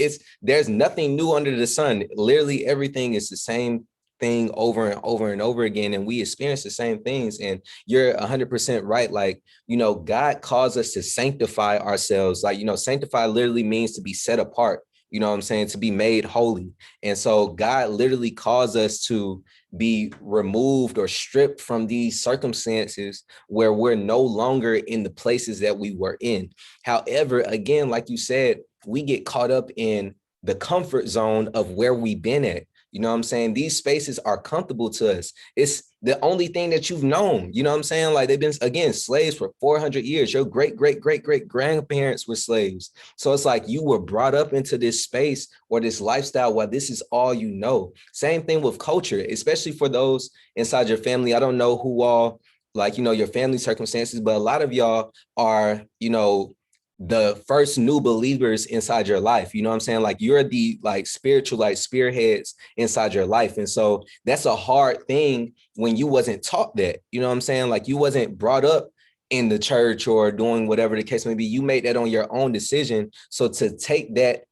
there's nothing new under the sun. Literally everything is the same thing over and over and over again, and we experience the same things. And you're 100% right. Like, you know, God calls us to sanctify ourselves. Like, you know, sanctify literally means to be set apart, you know what I'm saying, to be made holy. And so God literally calls us to be removed or stripped from these circumstances where we're no longer in the places that we were in. However, again, like you said, we get caught up in the comfort zone of where we've been at. You know what I'm saying? These spaces are comfortable to us. It's the only thing that you've known. You know what I'm saying? Like they've been, again, slaves for 400 years. Your great, great, great, great grandparents were slaves. So it's like you were brought up into this space or this lifestyle where this is all you know. Same thing with culture, especially for those inside your family. I don't know who all, like, you know, your family circumstances, but a lot of y'all are, you know, the first new believers inside your life. You know what I'm saying? Like you're the like spiritual, like spearheads inside your life. And so that's a hard thing when you wasn't taught that, you know what I'm saying? Like you wasn't brought up in the church or doing whatever the case may be. You made that on your own decision. So to take that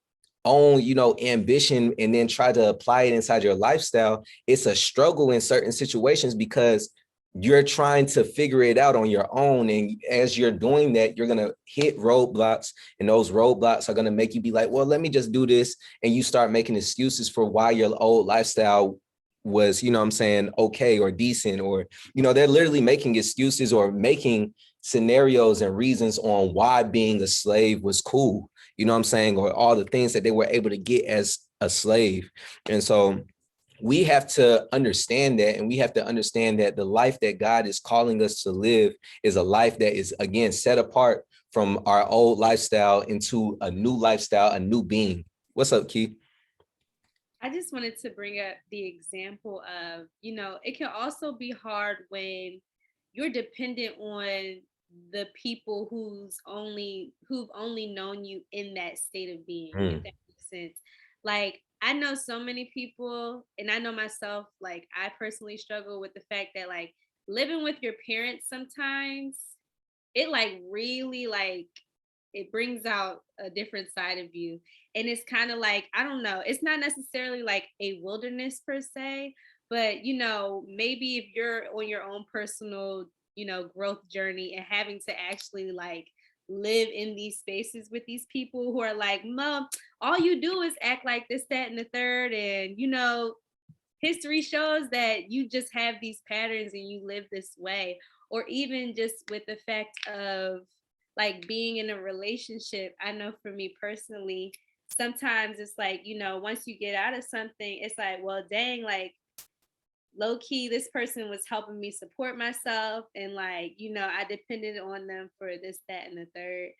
own, you know, ambition and then try to apply it inside your lifestyle, it's a struggle in certain situations because you're trying to figure it out on your own. And as you're doing that, you're going to hit roadblocks, and those roadblocks are going to make you be like, well, let me just do this. And you start making excuses for why your old lifestyle was, you know what I'm saying, okay or decent, or, you know, they're literally making excuses or making scenarios and reasons on why being a slave was cool, you know what I'm saying, or all the things that they were able to get as a slave. And so we have to understand that, and we have to understand that the life that God is calling us to live is a life that is, again, set apart from our old lifestyle into a new lifestyle, a new being. What's up, Keith? I just wanted to bring up the example of, you know, it can also be hard when you're dependent on the people who've only known you in that state of being, if that makes sense. Like I know so many people, and I know myself, like I personally struggle with the fact that like living with your parents sometimes, it like really like it brings out a different side of you. And it's kind of like, I don't know, it's not necessarily like a wilderness per se, but you know, maybe if you're on your own personal, you know, growth journey and having to actually like live in these spaces with these people who are like, Mom, all you do is act like this, that, and the third. And, you know, history shows that you just have these patterns and you live this way. Or even just with the fact of like being in a relationship. I know for me personally, sometimes it's like, you know, once you get out of something, it's like, well, dang, like low key, this person was helping me support myself. And like, you know, I depended on them for this, that, and the third.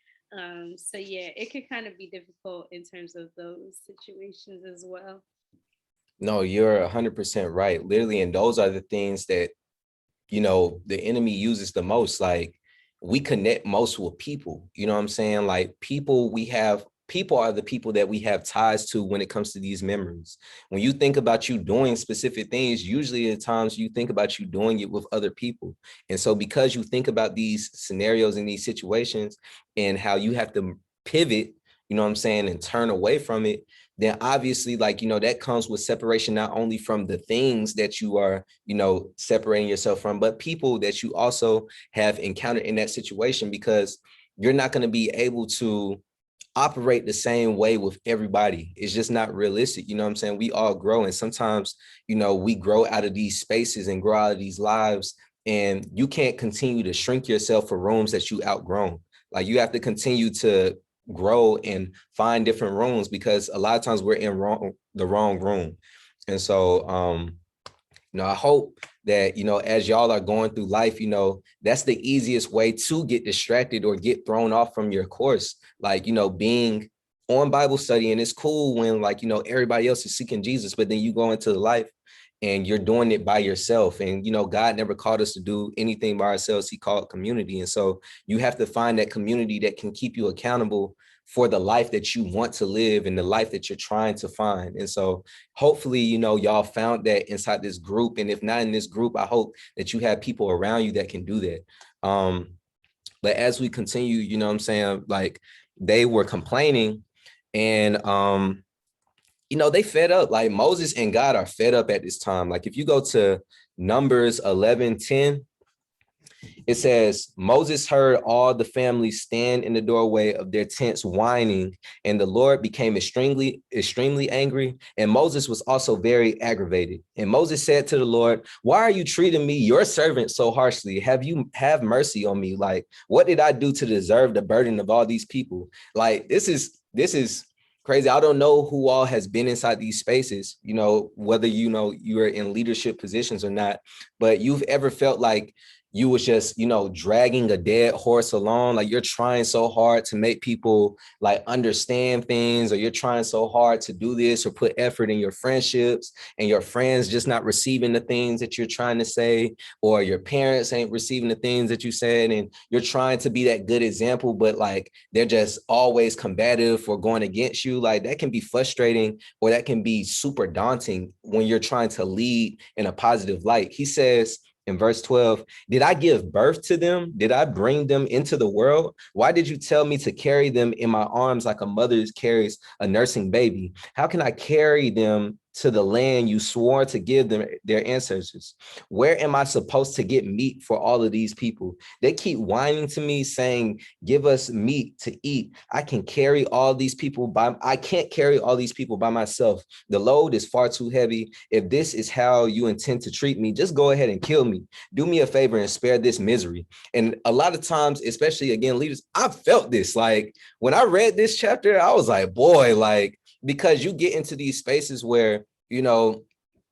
So yeah, it could kind of be difficult in terms of those situations as well. No, you're 100% right. Literally, and those are the things that, you know, the enemy uses the most. Like, we connect most with people, you know what I'm saying? Like, people are the people that we have ties to when it comes to these memories. When you think about you doing specific things, usually at times you think about you doing it with other people. And so because you think about these scenarios and these situations and how you have to pivot, you know what I'm saying, and turn away from it, then obviously, like, you know, that comes with separation, not only from the things that you are, you know, separating yourself from, but people that you also have encountered in that situation, because you're not going to be able to operate the same way with everybody. It's just not realistic. You know what I'm saying? We all grow. And sometimes, you know, we grow out of these spaces and grow out of these lives. And you can't continue to shrink yourself for rooms that you outgrown. Like, you have to continue to grow and find different rooms, because a lot of times we're in the wrong room. And so, you know, I hope that, you know, as y'all are going through life, you know, that's the easiest way to get distracted or get thrown off from your course. Like, you know, being on Bible study, and it's cool when, like, you know, everybody else is seeking Jesus, but then you go into life and you're doing it by yourself. And, you know, God never called us to do anything by ourselves. He called community. And so you have to find that community that can keep you accountable for the life that you want to live and the life that you're trying to find. And so hopefully, you know, y'all found that inside this group. And if not in this group, I hope that you have people around you that can do that. But as we continue, you know what I'm saying, like, they were complaining, and you know, they fed up. Like, Moses and God are fed up at this time. Like, if you go to Numbers 11:10, it says, Moses heard all the family stand in the doorway of their tents whining, and the Lord became extremely angry. And Moses was also very aggravated. And Moses said to the Lord, why are you treating me, your servant, so harshly? Have mercy on me. Like, what did I do to deserve the burden of all these people? Like, this is crazy. I don't know who all has been inside these spaces, you know, whether, you know, you're in leadership positions or not, but you've ever felt like you was just, you know, dragging a dead horse along. Like, you're trying so hard to make people like understand things, or you're trying so hard to do this or put effort in your friendships, and your friends just not receiving the things that you're trying to say, or your parents ain't receiving the things that you said, and you're trying to be that good example, but like, they're just always combative or going against you. Like, that can be frustrating, or that can be super daunting when you're trying to lead in a positive light. He says in verse 12, did I give birth to them? Did I bring them into the world? Why did you tell me to carry them in my arms like a mother carries a nursing baby? How can I carry them to the land you swore to give them, their ancestors? Where am I supposed to get meat for all of these people? They keep whining to me saying, give us meat to eat. I can't carry all these people by myself. The load is far too heavy. If this is how you intend to treat me, just go ahead and kill me. Do me a favor and spare this misery. And a lot of times, especially again, leaders, I felt this. Like, when I read this chapter, I was like, boy, like, because you get into these spaces where, you know,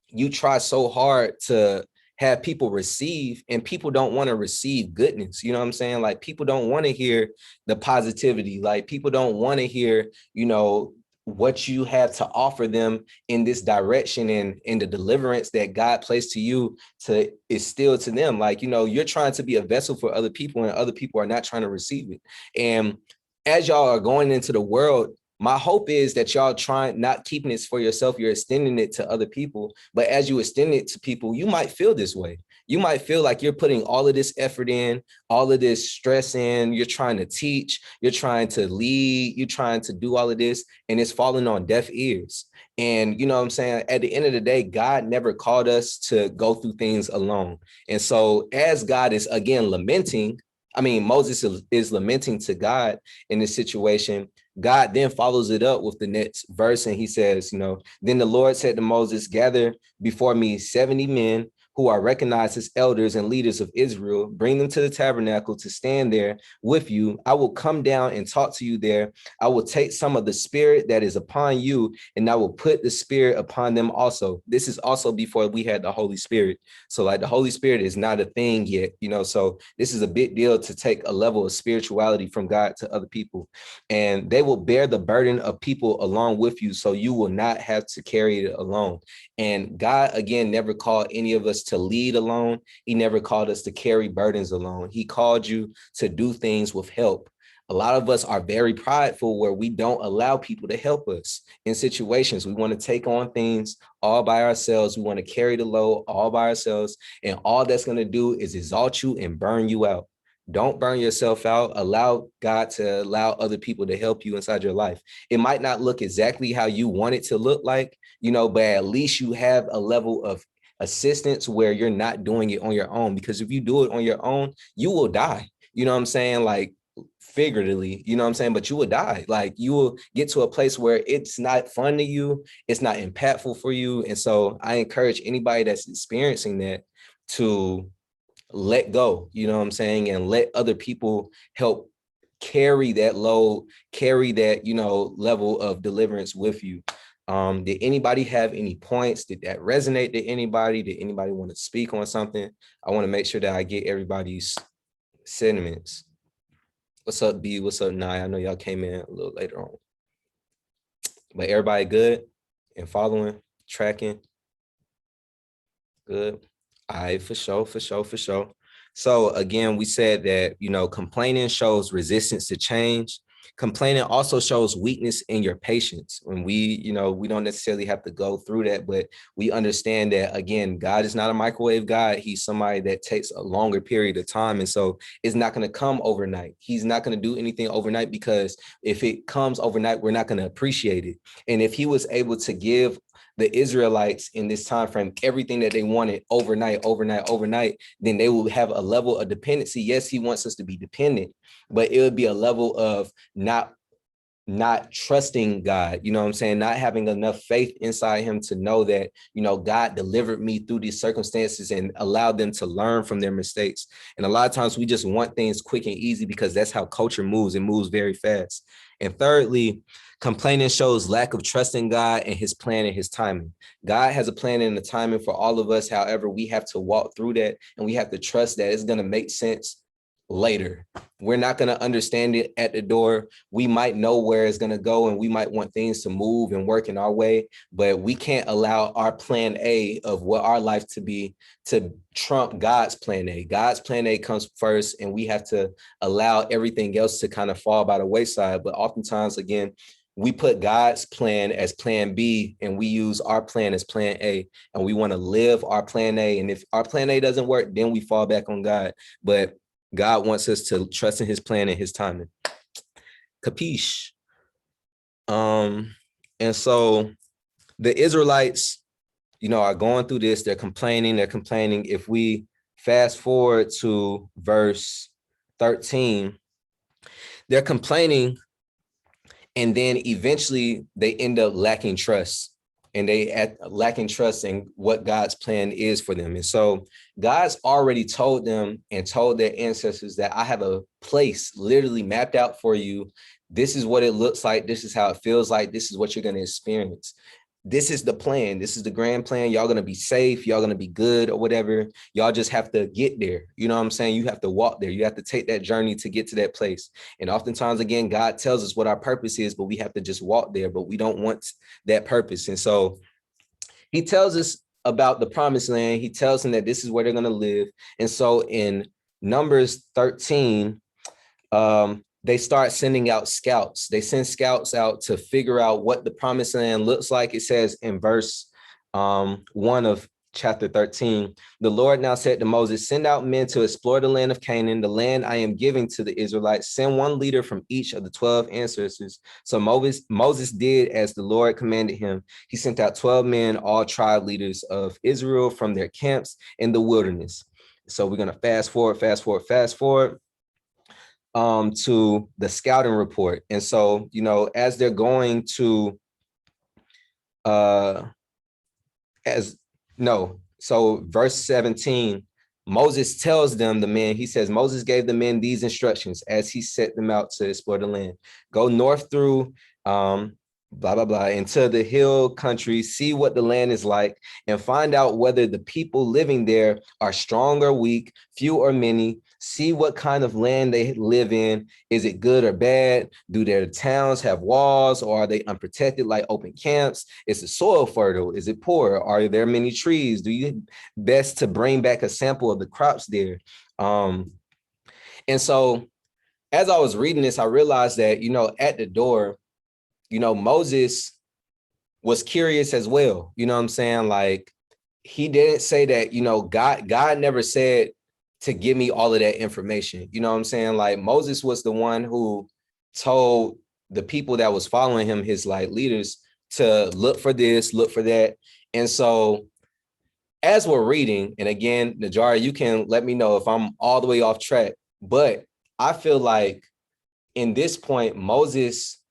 you try so hard to have people receive, and people don't want to receive goodness. You know what I'm saying? Like, people don't want to hear the positivity. Like, people don't want to hear, you know, what you have to offer them in this direction, and in the deliverance that God placed to you to instill to them. Like, you know, you're trying to be a vessel for other people, and other people are not trying to receive it. And as y'all are going into the world, My hope is that y'all trying, not keeping this for yourself, you're extending it to other people. But as you extend it to people, you might feel this way. You might feel like you're putting all of this effort in, all of this stress in, you're trying to teach, you're trying to lead, you're trying to do all of this, and it's falling on deaf ears. And you know what I'm saying? At the end of the day, God never called us to go through things alone. And so as God is again lamenting, Moses is lamenting to God in this situation. God then follows it up with the next verse, and he says, then the Lord said to Moses, gather before me 70 men who are recognized as elders and leaders of Israel, bring them to the tabernacle to stand there with you. I will come down and talk to you there. I will take some of the spirit that is upon you, and I will put the spirit upon them also. This is also before we had the Holy Spirit. So like the Holy Spirit is not a thing yet, so this is a big deal to take a level of spirituality from God to other people. And they will bear the burden of people along with you, so you will not have to carry it alone. And God, again, never called any of us to lead alone. He never called us to carry burdens alone. He called you to do things with help. A lot of us are very prideful where we don't allow people to help us in situations. We want to take on things all by ourselves. We want to carry the load all by ourselves. And all that's going to do is exalt you and burn you out. Don't burn yourself out. Allow God to allow other people to help you inside your life. It might not look exactly how you want it to look like, but at least you have a level of assistance where you're not doing it on your own. Because if you do it on your own, you will die. You know what I'm saying? Like figuratively, you know what I'm saying? But you will die. Like you will get to a place where it's not fun to you. It's not impactful for you. And so I encourage anybody that's experiencing that to let go, you know what I'm saying? And let other people help carry that load, carry that, level of deliverance with you. Did anybody have any points? Did that resonate to anybody? Did anybody want to speak on something? I want to make sure that I get everybody's sentiments. What's up, B? What's up, Nye? I know y'all came in a little later on. But everybody good and following, tracking? Good. All right, for sure. So again, we said that, complaining shows resistance to change. Complaining also shows weakness in your patience. When we don't necessarily have to go through that, but we understand that, again, God is not a microwave God. He's somebody that takes a longer period of time. And so it's not going to come overnight. He's not going to do anything overnight, because if it comes overnight, we're not going to appreciate it. And if he was able to give the Israelites in this time frame everything that they wanted overnight, then they will have a level of dependency. Yes, he wants us to be dependent, but it would be a level of not trusting God, you know what I'm saying? Not having enough faith inside him to know that, God delivered me through these circumstances and allowed them to learn from their mistakes. And a lot of times we just want things quick and easy because that's how culture moves. It moves very fast. And thirdly, complaining shows lack of trust in God and his plan and his timing. God has a plan and a timing for all of us. However, we have to walk through that, and we have to trust that it's going to make sense later. We're not going to understand it at the door. We might know where it's going to go, and we might want things to move and work in our way, but we can't allow our plan A of what our life to be to trump God's plan A. God's plan A comes first, and we have to allow everything else to kind of fall by the wayside. But oftentimes, again, we put God's plan as plan B, and we use our plan as plan A, and we want to live our plan A. And if our plan A doesn't work, then we fall back on God. But God wants us to trust in his plan and his timing. Capiche? And so the Israelites, are going through this. They're complaining. If we fast forward to verse 13, they're complaining, and then eventually they end up lacking trust. And lacking trust in what God's plan is for them. And so God's already told them and told their ancestors that I have a place literally mapped out for you. This is what it looks like. This is how it feels like. This is what you're going to experience. This is the plan. This is the grand plan. Y'all going to be safe. Y'all going to be good or whatever. Y'all just have to get there. You know what I'm saying? You have to walk there. You have to take that journey to get to that place. And oftentimes, again, God tells us what our purpose is, but we have to just walk there, but we don't want that purpose. And so he tells us about the promised land. He tells them that this is where they're going to live. And so in Numbers 13, they start sending out scouts. They send scouts out to figure out what the promised land looks like. It says in verse 1 of chapter 13, the Lord now said to Moses, send out men to explore the land of Canaan, the land I am giving to the Israelites. Send one leader from each of the 12 ancestors. So Moses did as the Lord commanded him. He sent out 12 men, all tribe leaders of Israel from their camps in the wilderness. So we're going to fast forward to the scouting report. And so, you know, as they're going to so verse 17, Moses tells them, the men, he says, Moses gave the men these instructions as he set them out to explore the land. Go north through blah, blah, blah, into the hill country, see what the land is like, and find out whether the people living there are strong or weak, few or many. See what kind of land they live in. Is it good or bad? Do their towns have walls, or are they unprotected like open camps? Is the soil fertile? Is it poor? Are there many trees? Do you best to bring back a sample of the crops there? And so as I was reading this, I realized that, you know, at the door, you know, Moses was curious as well. You know what I'm saying? Like, he didn't say that, you know, God never said to give me all of that information. You know what I'm saying? Like, Moses was the one who told the people that was following him, his like leaders, to look for this, look for that. And so as we're reading, and again, Najara, you can let me know if I'm all the way off track, but I feel like in this point, Moses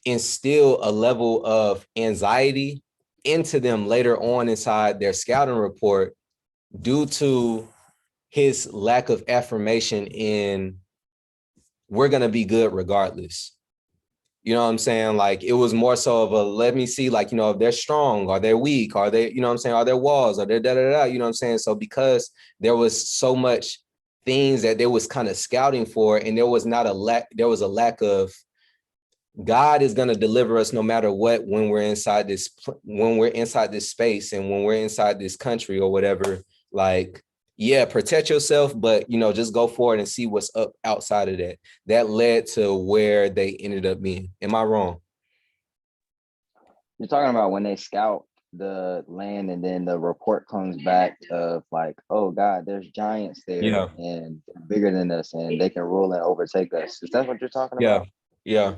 instill a level of anxiety into them later on inside their scouting report due to his lack of affirmation in we're going to be good regardless. You know what I'm saying? Like, it was more so of a, let me see, like, you know, if they're strong, are they weak? Are they, you know what I'm saying? Are there walls? Are there da-da-da-da? You know what I'm saying? So because there was so much things that they was kind of scouting for, and there was a lack of God is going to deliver us no matter what when we're inside this space and when we're inside this country or whatever. Like, yeah, protect yourself, but, you know, just go forward and see what's up outside of that. That led to where they ended up being. Am I wrong? You're talking about when they scout the land and then the report comes back of like, oh God, there's giants there, Yeah, and they're bigger than us and they can rule and overtake us. Is that what you're talking yeah, about? yeah.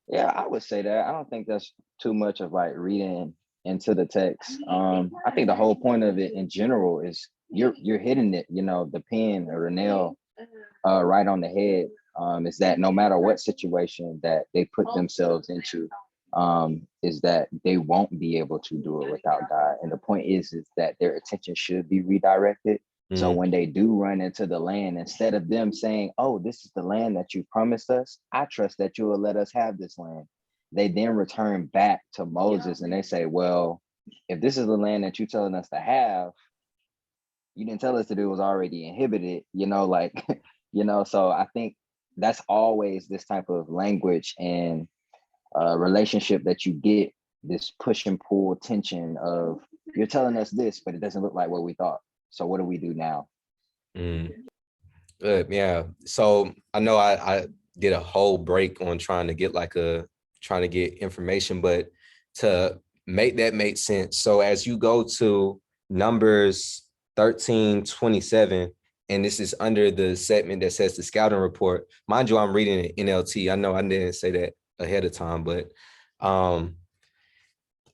Yeah, I would say that. I don't think that's too much of like reading into the text. I think the whole point of it in general is you're hitting it, you know, the pin or the nail right on the head. Is that no matter what situation that they put themselves into, is that they won't be able to do it without God. And the point is that their attention should be redirected. So when they do run into the land, instead of them saying, oh, this is the land that you promised us, I trust that you will let us have this land. They then return back to Moses and they say, well, if this is the land that you're telling us to have, you didn't tell us that it was already inhibited, you know, like, you know, so I think that's always this type of language and relationship that you get, this push and pull tension of you're telling us this, but it doesn't look like what we thought. So what do we do now? Good. Yeah. So I know I did a whole break on trying to get information, but to make that make sense. So as you go to Numbers 13:27, and this is under the segment that says the scouting report. Mind you, I'm reading it in NLT. I know I didn't say that ahead of time, but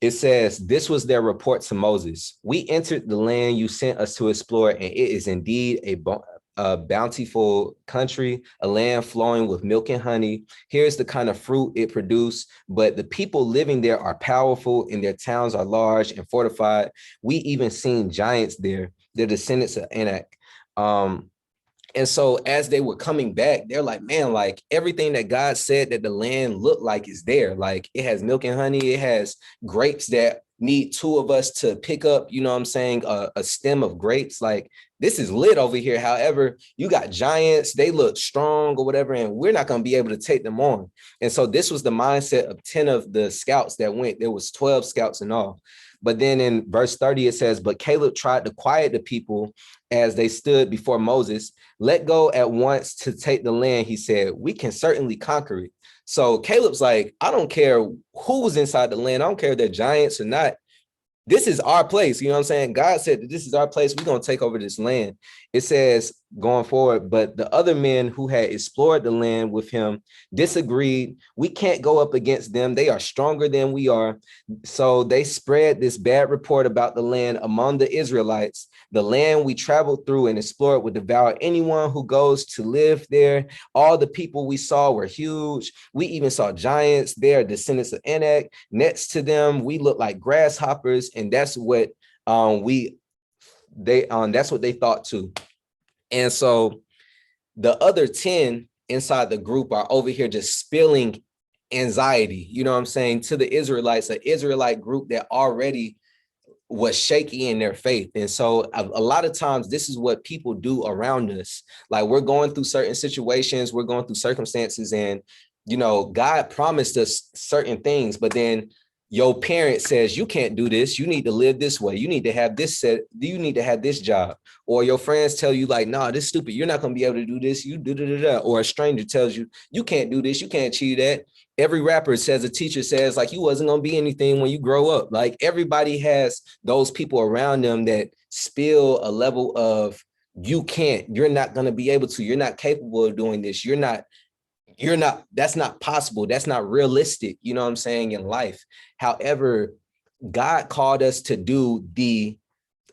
it says, this was their report to Moses. We entered the land you sent us to explore, and it is indeed a bountiful country, a land flowing with milk and honey. Here's the kind of fruit it produced, but the people living there are powerful and their towns are large and fortified. We even seen giants there, the descendants of Anak. And so as they were coming back, they're like, man, like everything that God said that the land looked like is there. Like, it has milk and honey. It has grapes that need two of us to pick up, you know what I'm saying, a stem of grapes. Like, this is lit over here. However, you got giants, they look strong or whatever, and we're not going to be able to take them on. And so this was the mindset of 10 of the scouts that went. There was 12 scouts in all. But then in verse 30, it says, but Caleb tried to quiet the people as they stood before Moses. Let go at once to take the land, he said. We can certainly conquer it. So Caleb's like, I don't care who's inside the land. I don't care if they're giants or not. This is our place. You know what I'm saying? God said that this is our place. We're going to take over this land. It says going forward, but the other men who had explored the land with him disagreed. We can't go up against them. They are stronger than we are. So they spread this bad report about the land among the Israelites. The land we traveled through and explored would devour anyone who goes to live there. All the people we saw were huge. We even saw giants. They are descendants of Anak. Next to them, we look like grasshoppers, and that's what that's what they thought too. And so the other 10 inside the group are over here just spilling anxiety, you know what I'm saying, to the Israelites, an Israelite group that already was shaky in their faith. And so a lot of times this is what people do around us. Like, we're going through certain situations, we're going through circumstances, and you know, God promised us certain things, but then your parent says, you can't do this. You need to live this way. You need to have this set. You need to have this job. Or your friends tell you like, nah, this is stupid. You're not going to be able to do this. You do. Or a stranger tells you, you can't do this. You can't achieve that. Every rapper says, a teacher says like, you wasn't going to be anything when you grow up. Like, everybody has those people around them that spill a level of, you can't, you're not going to be able to, you're not capable of doing this. You're not, that's not possible. That's not realistic, you know what I'm saying, in life. However, God called us to do the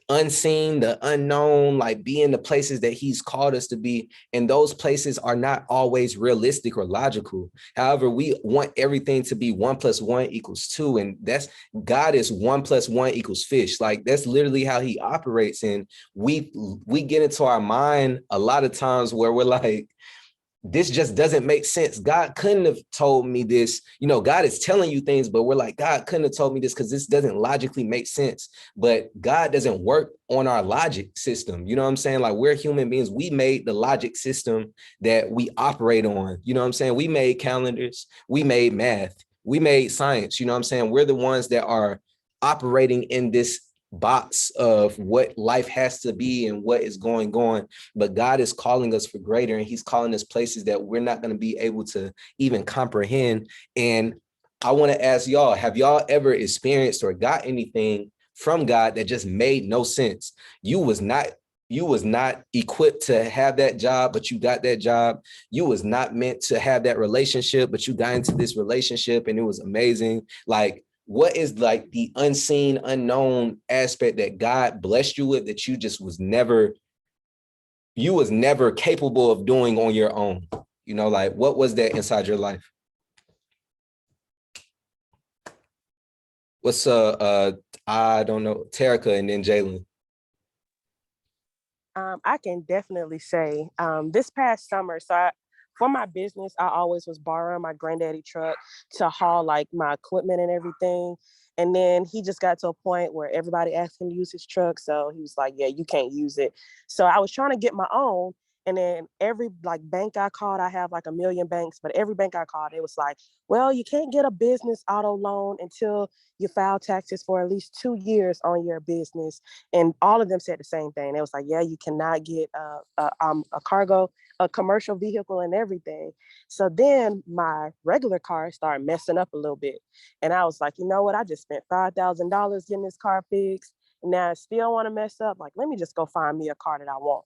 unseen, the unknown, like be in the places that he's called us to be. And those places are not always realistic or logical. However, we want everything to be 1 + 1 = 2. And that's, God is 1 + 1 = fish. Like, that's literally how he operates. And we get into our mind a lot of times where we're like, this just doesn't make sense. God couldn't have told me this. You know, God is telling you things, but we're like, God couldn't have told me this because this doesn't logically make sense. But God doesn't work on our logic system. You know what I'm saying? Like, we're human beings. We made the logic system that we operate on. You know what I'm saying? We made calendars. We made math. We made science. You know what I'm saying? We're the ones that are operating in this box of what life has to be and what is going on. But God is calling us for greater, and he's calling us places that we're not going to be able to even comprehend. And I want to ask y'all, have y'all ever experienced or got anything from God that just made no sense? You was not equipped to have that job, but you got that job. You was not meant to have that relationship, but you got into this relationship and it was amazing. Like, what is like the unseen, unknown aspect that God blessed you with that you just was never capable of doing on your own? You know, like, what was that inside your life? What's I don't know, Terica, and then Jalen. I can definitely say this past summer, for my business, I always was borrowing my granddaddy truck to haul like my equipment and everything. And then he just got to a point where everybody asked him to use his truck. So he was like, yeah, you can't use it. So I was trying to get my own. And then every like bank I called, I have like a million banks, but every bank I called, it was like, well, you can't get a business auto loan until you file taxes for at least 2 years on your business. And all of them said the same thing. It was like, yeah, you cannot get a commercial vehicle and everything. So then my regular car started messing up a little bit. And I was like, you know what? I just spent $5,000 getting this car fixed. And now I still want to mess up. Like, let me just go find me a car that I want.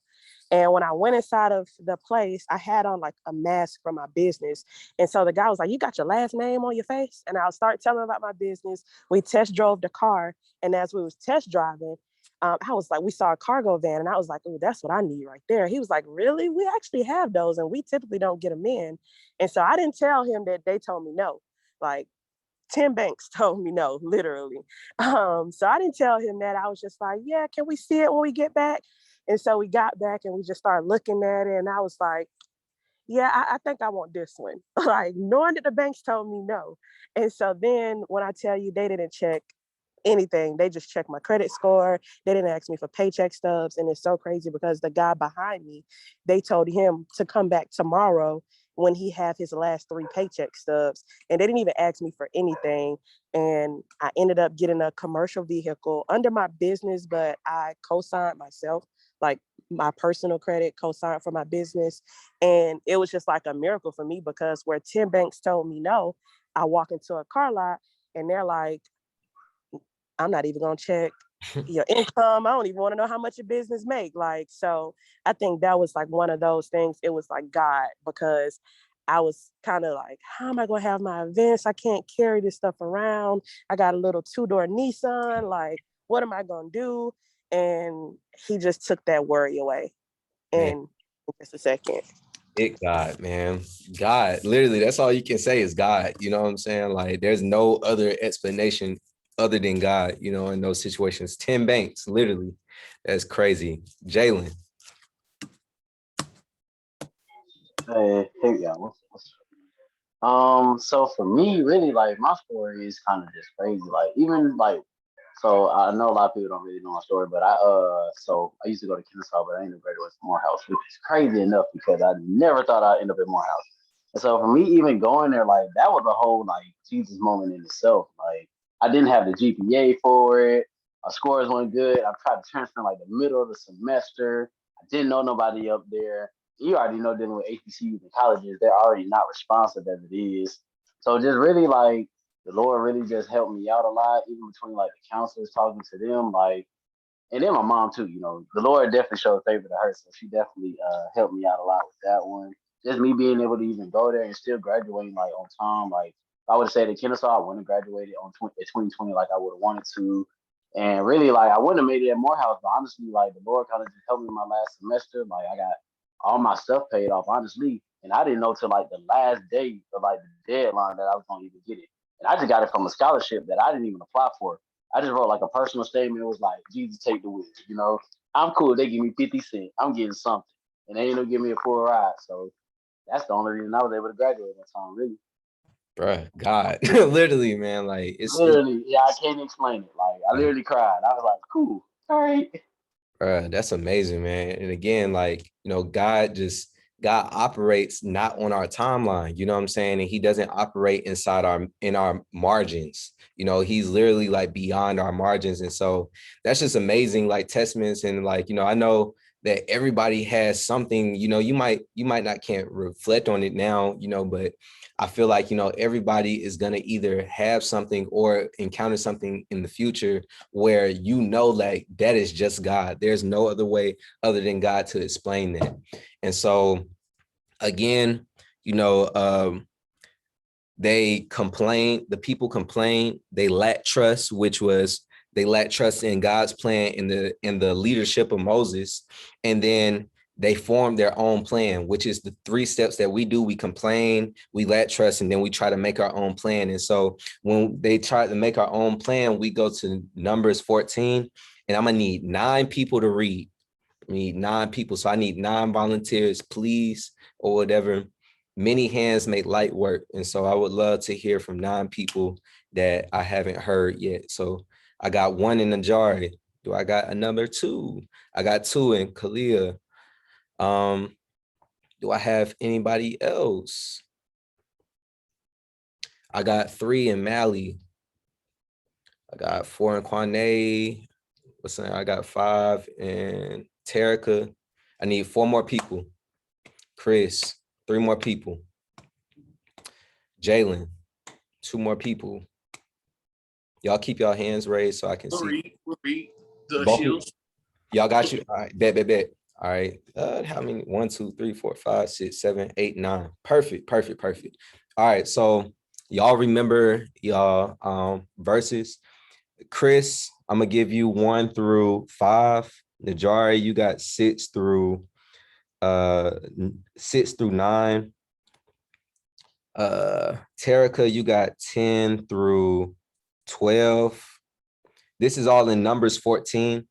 And when I went inside of the place, I had on like a mask for my business. And so the guy was like, you got your last name on your face? And I'll start telling him about my business. We test drove the car. And as we was test driving, I was like, we saw a cargo van, and I was like, oh, that's what I need right there. He was like, really? We actually have those, and we typically don't get them in. And so I didn't tell him that they told me no. Like 10 banks told me no, literally. So I didn't tell him that. I was just like, yeah, can we see it when we get back? And so we got back and we just started looking at it. And I was like, yeah, I think I want this one. Like, knowing that the banks told me no. And so then when I tell you they didn't check anything. They just checked my credit score. They didn't ask me for paycheck stubs. And it's so crazy because the guy behind me, they told him to come back tomorrow when he had his last 3 paycheck stubs. And they didn't even ask me for anything. And I ended up getting a commercial vehicle under my business, but I co-signed myself, like my personal credit co-signed for my business. And it was just like a miracle for me because where 10 banks told me no, I walk into a car lot and they're like, I'm not even gonna check your income. I don't even want to know how much your business make. Like, so I think that was like one of those things. It was like God, because I was kind of like, how am I gonna have my events? I can't carry this stuff around. I got a little 2-door Nissan. Like, what am I gonna do? And he just took that worry away in just a second. God, man. God, literally, that's all you can say is God. You know what I'm saying? Like, there's no other explanation other than God, you know, in those situations. 10 banks, literally. That's crazy. Jalen. Hey, y'all. So for me, really, like my story is kind of just crazy. Like even like, so I know a lot of people don't really know my story, but so I used to go to Kennesaw, but I ended up graduating from Morehouse, which is crazy enough because I never thought I'd end up in Morehouse. And so for me, even going there, like that was a whole like Jesus moment in itself. Like I didn't have the GPA for it. My scores weren't good. I tried to transfer in like the middle of the semester. I didn't know nobody up there. You already know dealing with HBCUs and colleges, they're already not responsive as it is. So just really like the Lord really just helped me out a lot, even between like the counselors talking to them, like, and then my mom too. You know, the Lord definitely showed favor to her, so she definitely helped me out a lot with that one. Just me being able to even go there and still graduating like on time. Like if I would have said at Kennesaw, I wouldn't have graduated on 2020 like I would have wanted to. And really, like I wouldn't have made it at Morehouse, but honestly, like the Lord kind of just helped me in my last semester. Like I got all my stuff paid off, honestly. And I didn't know till like the last day of like the deadline that I was gonna even get it. And I just got it from a scholarship that I didn't even apply for. I just wrote like a personal statement. It was like, Jesus, take the wheel. You know, I'm cool. They give me 50 cents. I'm getting something. And they ain't gonna give me a full ride. So that's the only reason I was able to graduate that time, really. Bruh, God. Literally, man. Like it's Literally, yeah, I can't explain it. Like I literally cried. I was like, cool. All right. That's amazing, man. And again, like, you know, God operates not on our timeline, you know what I'm saying? And he doesn't operate in our margins. You know, he's literally like beyond our margins. And so that's just amazing, like testaments. And like, you know, I know that everybody has something, you know, you might not can't reflect on it now, you know, but I feel like, you know, everybody is going to either have something or encounter something in the future where, you know, like that is just God. There's no other way other than God to explain that. And so again, you know, the people complained, they lacked trust, they lacked trust in God's plan in the leadership of Moses. And then they formed their own plan, which is the 3 steps that we do. We complain, we lack trust, and then we try to make our own plan. And so when they try to make our own plan, we go to Numbers 14, and I'm gonna need 9 people to read. I need 9 people. So I need 9 volunteers, please, or whatever. Many hands make light work. And so I would love to hear from 9 people that I haven't heard yet. So I got 1 in the jar. Do I got another 2? I got 2 in Kalia. Do I have anybody else? I got 3 in Mali. I got 4 in Kwane. I got 5 in Terica. I need 4 more people. Chris, 3 more people. Jalen, 2 more people. Y'all keep y'all hands raised so I can see. The Both shields. y'all got you. All right, bet. All right. How many? 1, 2, 3, 4, 5, 6, 7, 8, 9. Perfect. All right. So y'all remember y'all verses. Chris, I'm gonna give you 1 through 5. Najari, you got 6 through 9. Terica, you got 10 through 12. This is all in Numbers 14.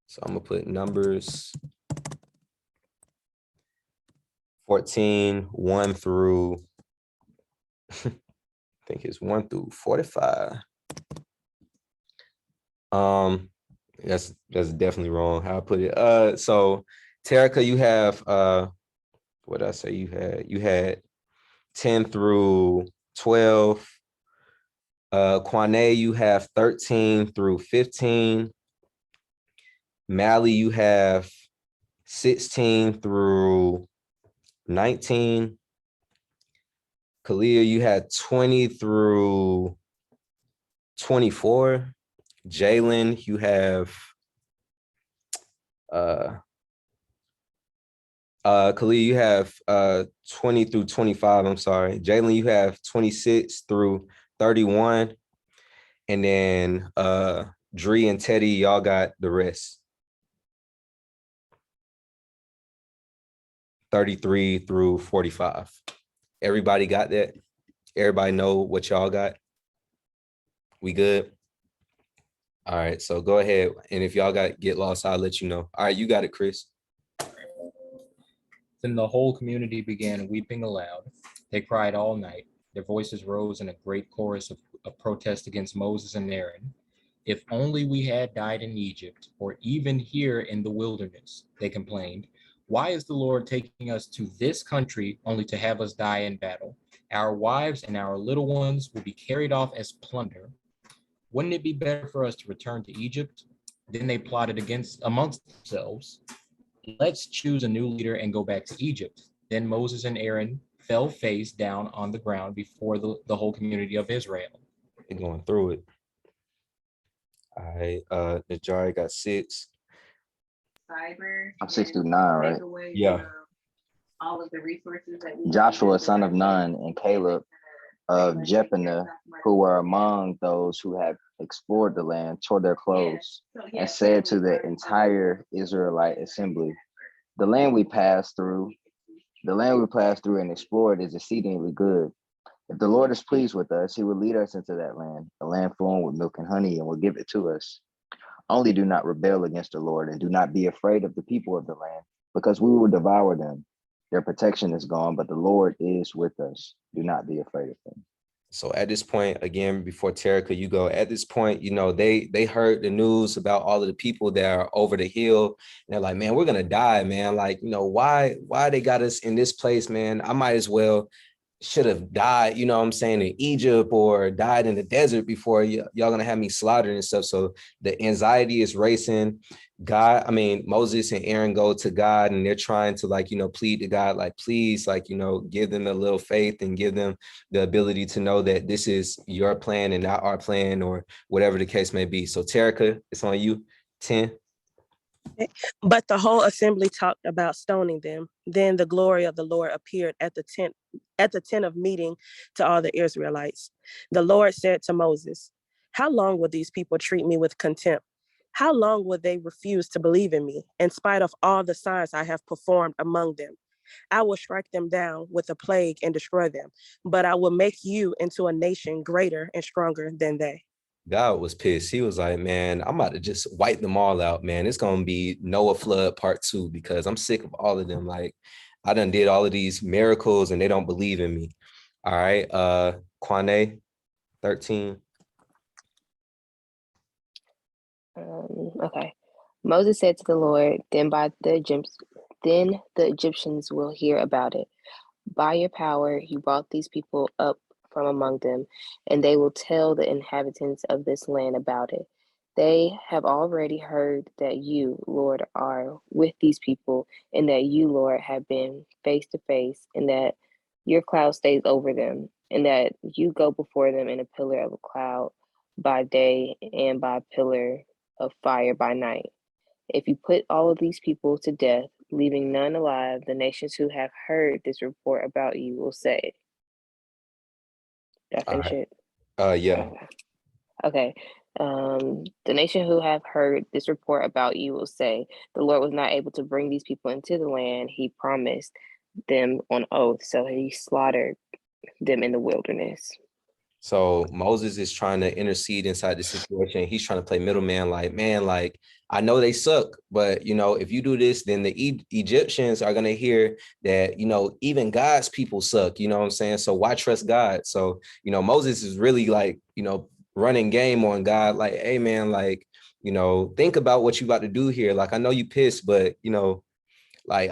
So I'm gonna put Numbers 14, 1 through, I think it's 1 through 45. That's definitely wrong how I put it. So Terica, you have what did I say you had 10 through 12. Quane, you have 13 through 15. Mally, you have 16 through 19. Kalia, you had 20 through 24. Jalen, you have Kalia, you have 20 through 25. I'm sorry. Jalen, you have 26 through 31. And then Dree and Teddy, y'all got the rest. 33 through 45. Everybody got that? Everybody know what y'all got? We good? All right, so go ahead. And if y'all get lost, I'll let you know. All right, you got it, Chris. Then the whole community began weeping aloud. They cried all night. Their voices rose in a great chorus of protest against Moses and Aaron. If only we had died in Egypt, or even here in the wilderness, they complained. Why is the Lord taking us to this country only to have us die in battle? Our wives and our little ones will be carried off as plunder. Wouldn't it be better for us to return to Egypt? Then they plotted amongst themselves. Let's choose a new leader and go back to Egypt. Then Moses and Aaron fell face down on the ground before the whole community of Israel. They're going through it. All right, Najari got 6. I'm 6 through 9, right? Yeah. All of the resources that Joshua, son of Nun, and Caleb of Jephunneh, who were among those who had explored the land, tore their clothes and said to the entire Israelite assembly, the land we passed through and explored is exceedingly good. If the Lord is pleased with us, he will lead us into that land, a land flowing with milk and honey, and will give it to us. Only do not rebel against the Lord, and do not be afraid of the people of the land, because we will devour them. Their protection is gone, but the Lord is with us. Do not be afraid of them. So at this point, again, before Terica, you go, at this point, they heard the news about all of the people that are over the hill. And they're like, man, we're going to die, man. Like, why they got us in this place, man? I might as well should have died, you know what I'm saying, in Egypt or died in the desert before y'all gonna have me slaughtered and stuff. So the anxiety is racing. Moses and Aaron go to God and they're trying to plead to God, like, please, give them a little faith and give them the ability to know that this is your plan and not our plan or whatever the case may be. So Terica, it's on you. 10. But the whole assembly talked about stoning them. Then the glory of the Lord appeared at the tent of meeting to all the Israelites. The Lord said to Moses, how long will these people treat me with contempt? How long will they refuse to believe in me, in spite of all the signs I have performed among them? I will strike them down with a plague and destroy them, but I will make you into a nation greater and stronger than they. God was pissed. He was like, man, I'm about to just wipe them all out, man. It's going to be Noah flood part 2 because I'm sick of all of them. Like, I done did all of these miracles and they don't believe in me. All right. Quane, 13. Okay. Moses said to the Lord, then the Egyptians will hear about it. By your power, you brought these people up from among them, and they will tell the inhabitants of this land about it. They have already heard that you, Lord, are with these people, and that you, Lord, have been face to face, and that your cloud stays over them, and that you go before them in a pillar of a cloud by day and by a pillar of fire by night. If you put all of these people to death, leaving none alive, the nations who have heard this report about you will say, did I finish it? Yeah. Okay. The nation who have heard this report about you will say, the Lord was not able to bring these people into the land he promised them on oath, so he slaughtered them in the wilderness. So Moses is trying to intercede inside the situation. He's trying to play middleman, like, man, like, I know they suck, but, if you do this, then the Egyptians are going to hear that, even God's people suck, you know what I'm saying? So why trust God? So, Moses is really like, running game on God, like, hey, man, like, you know, think about what you about to do here. Like, I know you pissed, but you know, like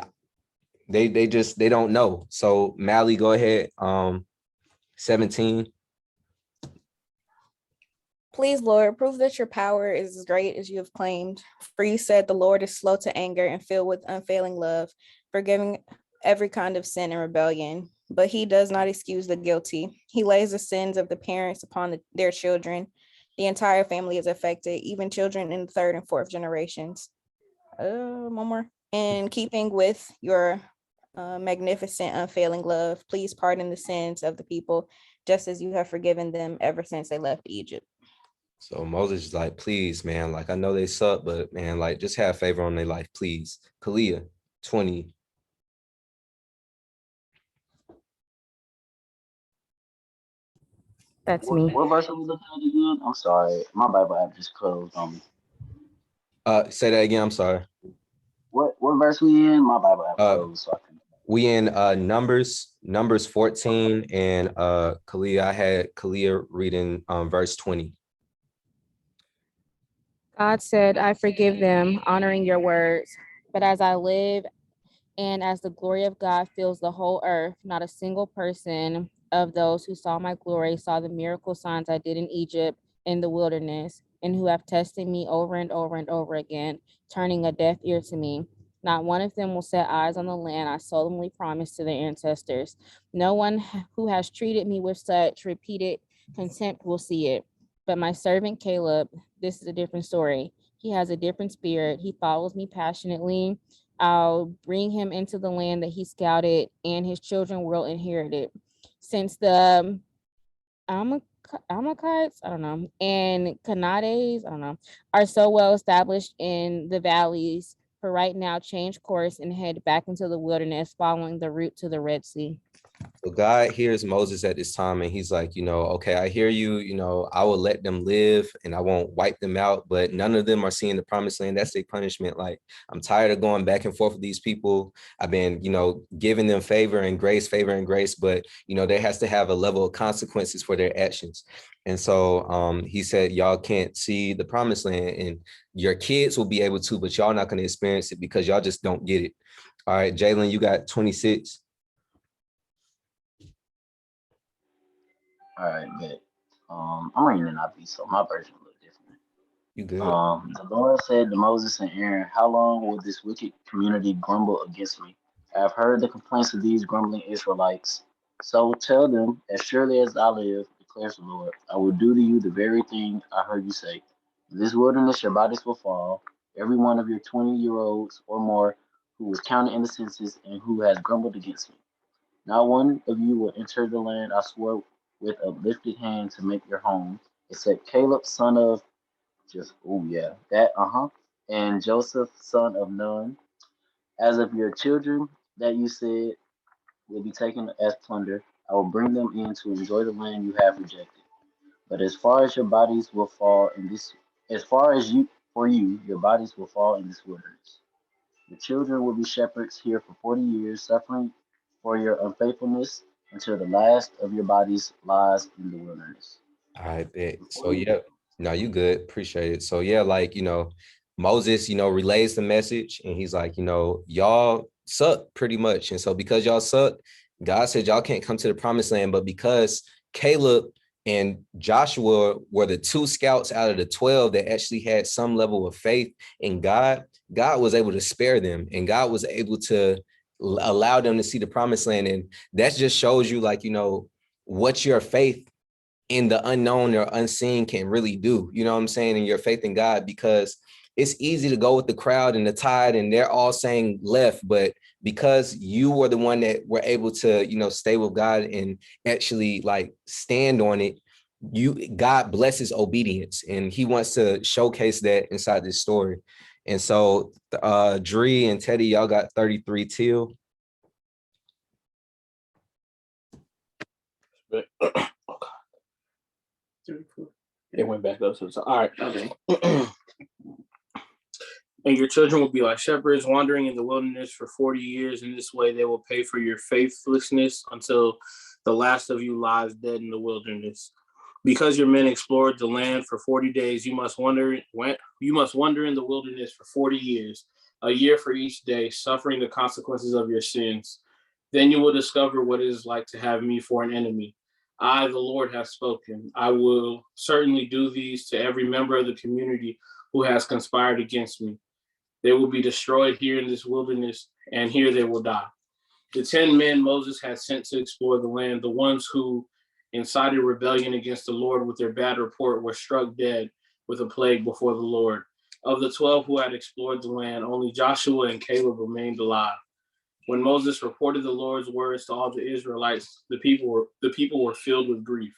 they just, they don't know. So Mally, go ahead. 17. Please, Lord, prove that your power is as great as you have claimed. For you said the Lord is slow to anger and filled with unfailing love, forgiving every kind of sin and rebellion. But he does not excuse the guilty. He lays the sins of the parents upon their children. The entire family is affected, even children in the third and fourth generations. One more. In keeping with your magnificent, unfailing love, please pardon the sins of the people, just as you have forgiven them ever since they left Egypt. So Moses is like, please, man, like I know they suck, but man, like just have favor on their life, please. Kalia, 20. That's me. What verse are we looking at again? I'm sorry, my Bible app just closed on me. Say that again, I'm sorry. What verse we in? My Bible app closed, so I can. We in Numbers 14, and Kalia, I had Kalia reading verse 20. God said, I forgive them, honoring your words. But as I live and as the glory of God fills the whole earth, not a single person of those who saw my glory saw the miracle signs I did in Egypt, in the wilderness, and who have tested me over and over and over again, turning a deaf ear to me. Not one of them will set eyes on the land I solemnly promised to their ancestors. No one who has treated me with such repeated contempt will see it. But my servant Caleb, this is a different story. He has a different spirit. He follows me passionately. I'll bring him into the land that he scouted, and his children will inherit it. Since the Amalekites, I don't know, and Canades, I don't know, are so well established in the valleys, for right now, change course and head back into the wilderness, following the route to the Red Sea. So God hears Moses at this time, and he's like, you know, okay, I hear you, you know, I will let them live and I won't wipe them out, but none of them are seeing the promised land. That's their punishment. Like, I'm tired of going back and forth with these people. I've been, you know, giving them favor and grace, but, you know, there has to have a level of consequences for their actions. And so he said, y'all can't see the promised land, and your kids will be able to, but y'all not going to experience it because y'all just don't get it. All right, Jalen, you got 26. All right, bet. I'm reading the NIV, so my version a little different. You good? The Lord said to Moses and Aaron, how long will this wicked community grumble against me? I have heard the complaints of these grumbling Israelites. So tell them, as surely as I live, declares the Lord, I will do to you the very thing I heard you say. In this wilderness your bodies will fall, every one of your 20-year-olds or more who was counted in the census and who has grumbled against me. Not one of you will enter the land I swore with a lifted hand to make your home, except Caleb, son of and Joseph, son of Nun. As of your children that you said will be taken as plunder, I will bring them in to enjoy the land you have rejected. But as far as your bodies will fall in this, as far as you for you, your bodies will fall in this wilderness. Your children will be shepherds here for 40 years, suffering for your unfaithfulness until the last of your bodies lies in the wilderness. I bet. So yeah, no, you good. Appreciate it. So yeah, like, you know, Moses, you know, relays the message, and he's like, you know, y'all suck pretty much. And so because y'all suck, God said y'all can't come to the promised land. But because Caleb and Joshua were the two scouts out of the 12 that actually had some level of faith in God, God was able to spare them, and God was able to allow them to see the promised land. And that just shows you, like, you know, what your faith in the unknown or unseen can really do, you know what I'm saying, in your faith in God, because it's easy to go with the crowd and the tide and they're all saying left, but because you were the one that were able to, you know, stay with God and actually like stand on it, God blesses obedience, and he wants to showcase that inside this story. And so Dree and Teddy, y'all got 33 till. It went back up. So all right. Okay. And your children will be like shepherds wandering in the wilderness for 40 years. In this way, they will pay for your faithlessness until the last of you lies dead in the wilderness. Because your men explored the land for 40 days, you must wander in the wilderness for 40 years, a year for each day, suffering the consequences of your sins. Then you will discover what it is like to have me for an enemy. I, the Lord, have spoken. I will certainly do these to every member of the community who has conspired against me. They will be destroyed here in this wilderness, and here they will die. The 10 men Moses had sent to explore the land, the ones who incited rebellion against the Lord with their bad report, were struck dead with a plague before the Lord. Of the 12 who had explored the land, only Joshua and Caleb remained alive. When Moses reported the Lord's words to all the Israelites, the people were filled with grief.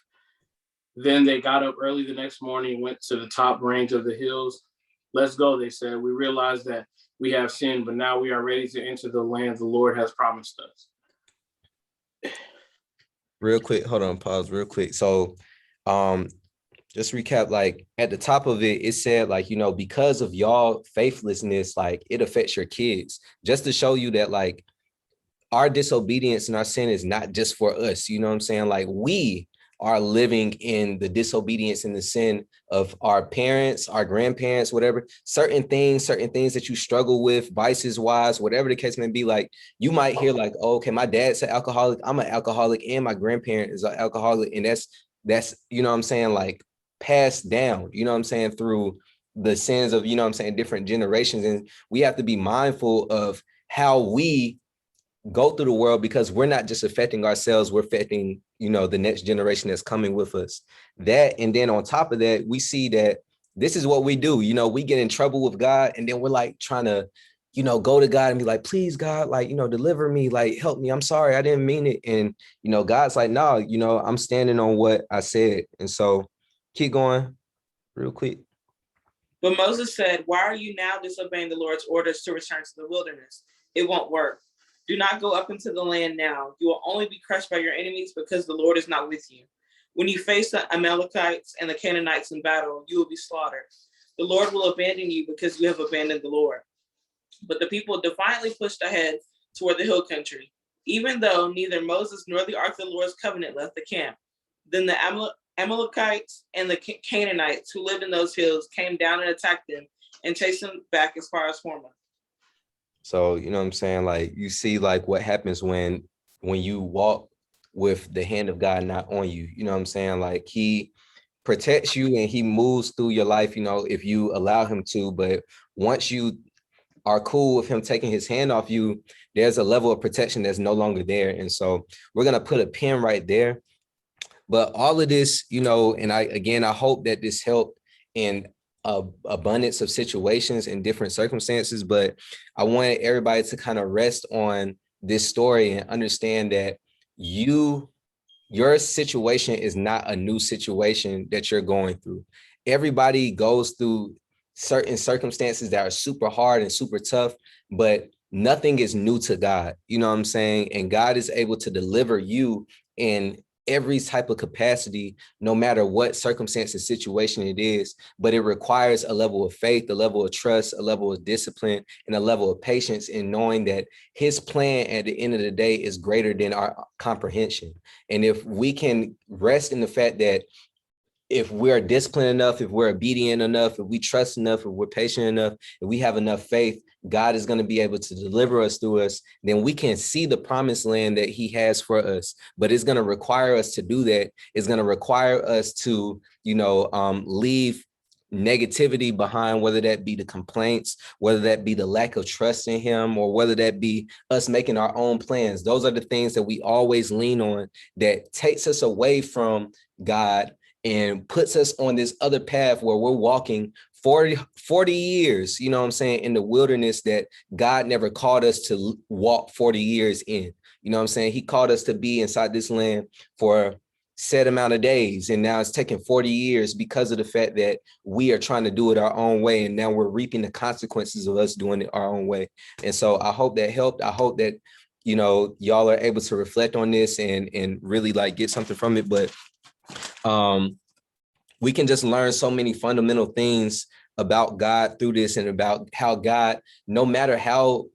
Then they got up early the next morning and went to the top range of the hills. Let's go, they said. We realize that we have sinned, but now we are ready to enter the land the Lord has promised us. Real quick, hold on, pause real quick. So just recap, like at the top of it, it said, like, you know, because of y'all faithlessness, like it affects your kids, just to show you that like our disobedience and our sin is not just for us. You know what I'm saying? Like we are living in the disobedience and the sin of our parents, our grandparents, whatever, certain things that you struggle with, vices wise, whatever the case may be. Like you might hear like, oh, okay, my dad's an alcoholic, I'm an alcoholic, and my grandparent is an alcoholic. And that's, you know what I'm saying, like passed down, you know what I'm saying, through the sins of, you know what I'm saying, different generations. And we have to be mindful of how we go through the world, because we're not just affecting ourselves, we're affecting, you know, the next generation that's coming with us. That, and then on top of that, we see that this is what we do. You know, we get in trouble with God, and then we're like trying to, you know, go to God and be like, please God, like, you know, deliver me, like help me, I'm sorry, I didn't mean it. And, you know, God's like, no, you know, I'm standing on what I said. And so keep going real quick. But Moses said, why are you now disobeying the Lord's orders to return to the wilderness? It won't work. Do not go up into the land now. You will only be crushed by your enemies because the Lord is not with you. When you face the Amalekites and the Canaanites in battle, you will be slaughtered. The Lord will abandon you because you have abandoned the Lord. But the people defiantly pushed ahead toward the hill country, even though neither Moses nor the ark of the Lord's covenant left the camp. Then the Amalekites and the Canaanites who lived in those hills came down and attacked them and chased them back as far as Hormah. So, you know what I'm saying? Like you see like what happens when you walk with the hand of God not on you, you know what I'm saying? Like he protects you and he moves through your life, you know, if you allow him to. But once you are cool with him taking his hand off you, there's a level of protection that's no longer there. And so we're going to put a pin right there. But all of this, you know, and I hope that this helped in abundance of situations and different circumstances. But I want everybody to kind of rest on this story and understand that your situation is not a new situation that you're going through. Everybody goes through certain circumstances that are super hard and super tough, but nothing is new to God. You know what I'm saying? And God is able to deliver you in every type of capacity, no matter what circumstance and situation it is. But it requires a level of faith, a level of trust, a level of discipline, and a level of patience in knowing that his plan at the end of the day is greater than our comprehension. And if we can rest in the fact that if we're disciplined enough, if we're obedient enough, if we trust enough, if we're patient enough, if we have enough faith, God is going to be able to deliver us through us. Then we can see the promised land that he has for us. But it's going to require us to do that. It's going to require us to, you know, leave negativity behind, whether that be the complaints, whether that be the lack of trust in him, or whether that be us making our own plans. Those are the things that we always lean on that takes us away from God and puts us on this other path where we're walking 40 years, you know what I'm saying, in the wilderness that God never called us to walk 40 years in. You know what I'm saying? He called us to be inside this land for set amount of days. And now it's taking 40 years because of the fact that we are trying to do it our own way. And now we're reaping the consequences of us doing it our own way. And so I hope that helped. I hope that, you know, y'all are able to reflect on this and really like get something from it. But we can just learn so many fundamental things about God through this, and about how God, no matter how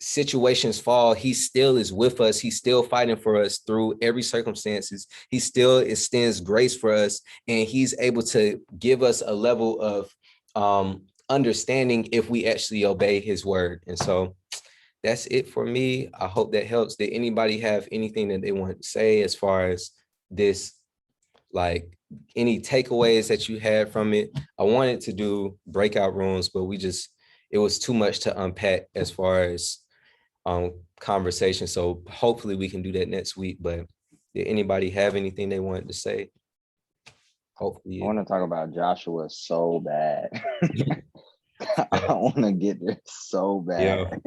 situations fall, he still is with us. He's still fighting for us through every circumstances. He still extends grace for us, and he's able to give us a level of understanding if we actually obey his word. And so that's it for me. I hope that helps. Did anybody have anything that they want to say as far as this, like any takeaways that you had from it? I wanted to do breakout rooms, but it was too much to unpack as far as conversation. So hopefully we can do that next week. But did anybody have anything they wanted to say? Hopefully. I want to talk about Joshua so bad. I want to get there so bad.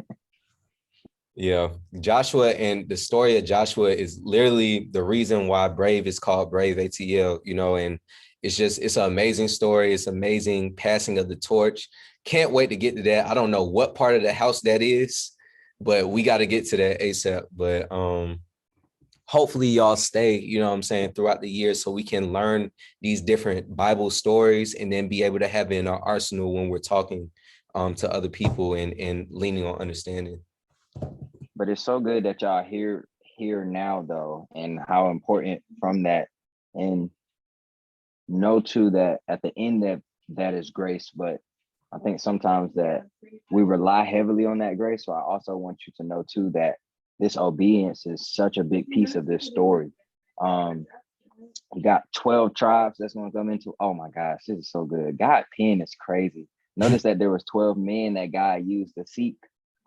Yeah. Joshua, and the story of Joshua is literally the reason why Brave is called Brave, ATL, and it's an amazing story. It's amazing passing of the torch. Can't wait to get to that. I don't know what part of the house that is, but we got to get to that ASAP. But hopefully y'all stay, throughout the year, so we can learn these different Bible stories and then be able to have it in our arsenal when we're talking to other people and leaning on understanding. But it's so good that y'all here now though, and how important from that, and know too that at the end that is grace. But I think sometimes that we rely heavily on that grace. So I also want you to know too that this obedience is such a big piece of this story. You got 12 tribes that's going to come into. Oh my gosh, this is so good. God pen is crazy. Notice that there was 12 men that God used to seek.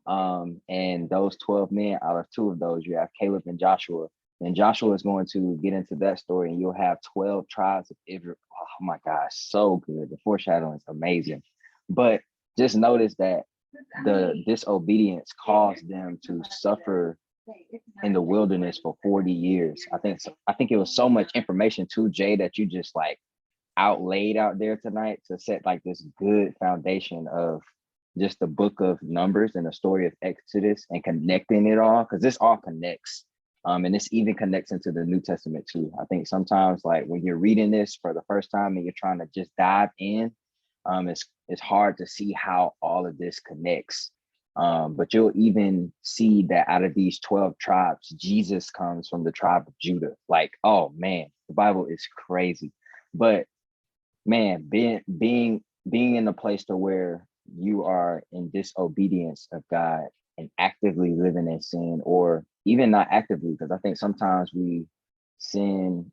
And those 12 men, out of 2 of those, you have Caleb and Joshua. And Joshua is going to get into that story, and you'll have 12 tribes of Israel. Oh my gosh, so good. The foreshadowing is amazing. But just notice that the disobedience caused them to suffer in the wilderness for 40 years. I think it was so much information too, Jay, that you just like outlaid out there tonight to set like this good foundation of just the book of Numbers and the story of Exodus and connecting it all, because this all connects. And this even connects into the New Testament too. I think sometimes like when you're reading this for the first time and you're trying to just dive in, it's hard to see how all of this connects. But you'll even see that out of these 12 tribes, Jesus comes from the tribe of Judah. Like, oh man, the Bible is crazy. But man, being in a place to where you are in disobedience of God and actively living in sin, or even not actively, because I think sometimes we sin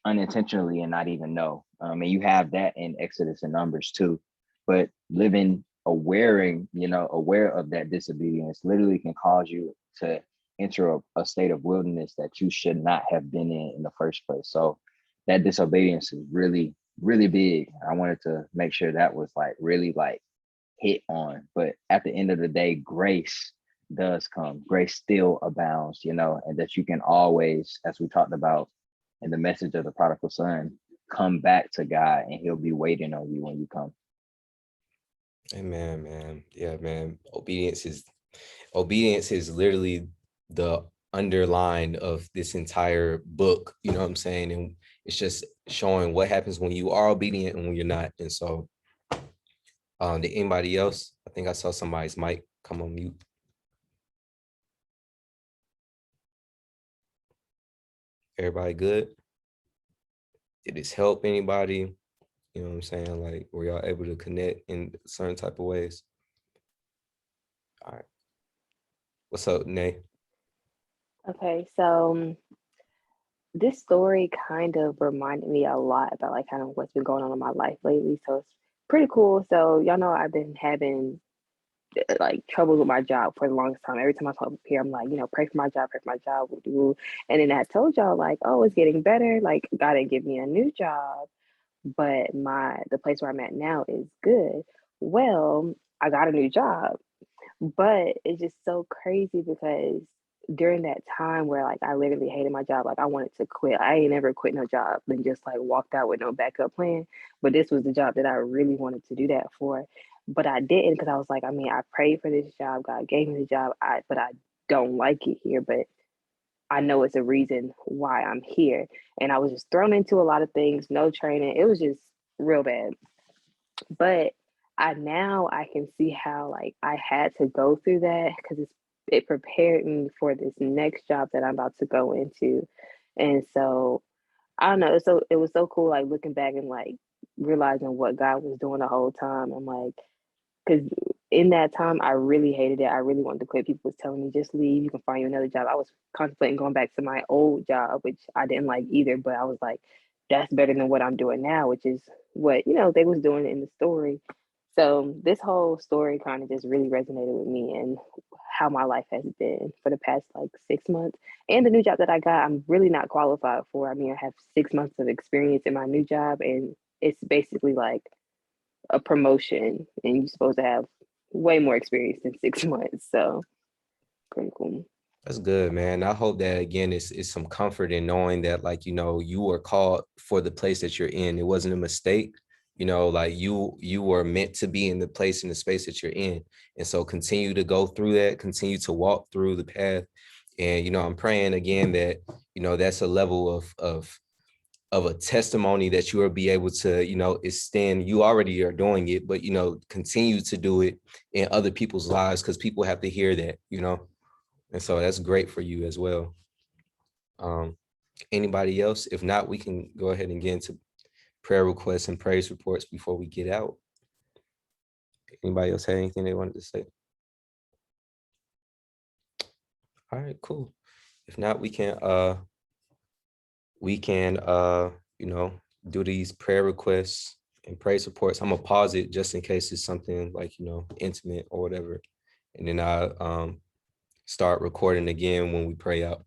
unintentionally and not even know. And you have that in Exodus and Numbers too. But living aware of that disobedience literally can cause you to enter a state of wilderness that you should not have been in the first place. So that disobedience is really, really big. I wanted to make sure that was like really like hit on. But at the end of the day, grace does come. Grace still abounds, and that you can always, as we talked about in the message of the prodigal son, come back to God and he'll be waiting on you when you come. Amen, man. Yeah, man. Obedience is literally the underline of this entire book. You know what I'm saying? And it's just showing what happens when you are obedient and when you're not. And so, did anybody else? I think I saw somebody's mic come on mute. Everybody good? Did this help anybody? You know what I'm saying? Like, were y'all able to connect in certain type of ways? All right. What's up, Nay? Okay, so this story kind of reminded me a lot about like kind of what's been going on in my life lately. So it's pretty cool. So y'all know I've been having like trouble with my job for the longest time. Every time I talk here, I'm like, pray for my job, pray for my job. And then I told y'all like, oh, it's getting better. Like God didn't give me a new job, but the place where I'm at now is good. Well, I got a new job, but it's just so crazy because during that time where like I literally hated my job, like I wanted to quit. I ain't never quit no job and just like walked out with no backup plan. But this was the job that I really wanted to do that for. But I didn't, because I was like, I prayed for this job. God gave me the job. But I don't like it here. But I know it's a reason why I'm here. And I was just thrown into a lot of things, no training. It was just real bad. But I can see how like I had to go through that, because it prepared me for this next job that I'm about to go into. And so I don't know. So it was so cool, like looking back and like realizing what God was doing the whole time. I'm like, because in that time, I really hated it. I really wanted to quit. People was telling me, just leave. You can find you another job. I was contemplating going back to my old job, which I didn't like either. But I was like, that's better than what I'm doing now, which is what, they was doing in the story. So this whole story kind of just really resonated with me and how my life has been for the past like 6 months. And the new job that I got, I'm really not qualified for. I mean, I have 6 months of experience in my new job, and it's basically like a promotion, and you're supposed to have way more experience than 6 months. So pretty cool. That's good, man. I hope that again is some comfort in knowing that, like, you were called for the place that you're in. It wasn't a mistake. Like you were meant to be in the place, in the space that you're in. And so continue to go through that, continue to walk through the path. And I'm praying again that, that's a level of a testimony that you will be able to, extend. You already are doing it, but continue to do it in other people's lives, because people have to hear that. And so that's great for you as well. Anybody else? If not, we can go ahead and get into prayer requests and praise reports before we get out. Anybody else have anything they wanted to say? All right, cool. If not, we can do these prayer requests and praise reports. I'm gonna pause it just in case it's something like, intimate or whatever. And then I start recording again when we pray out.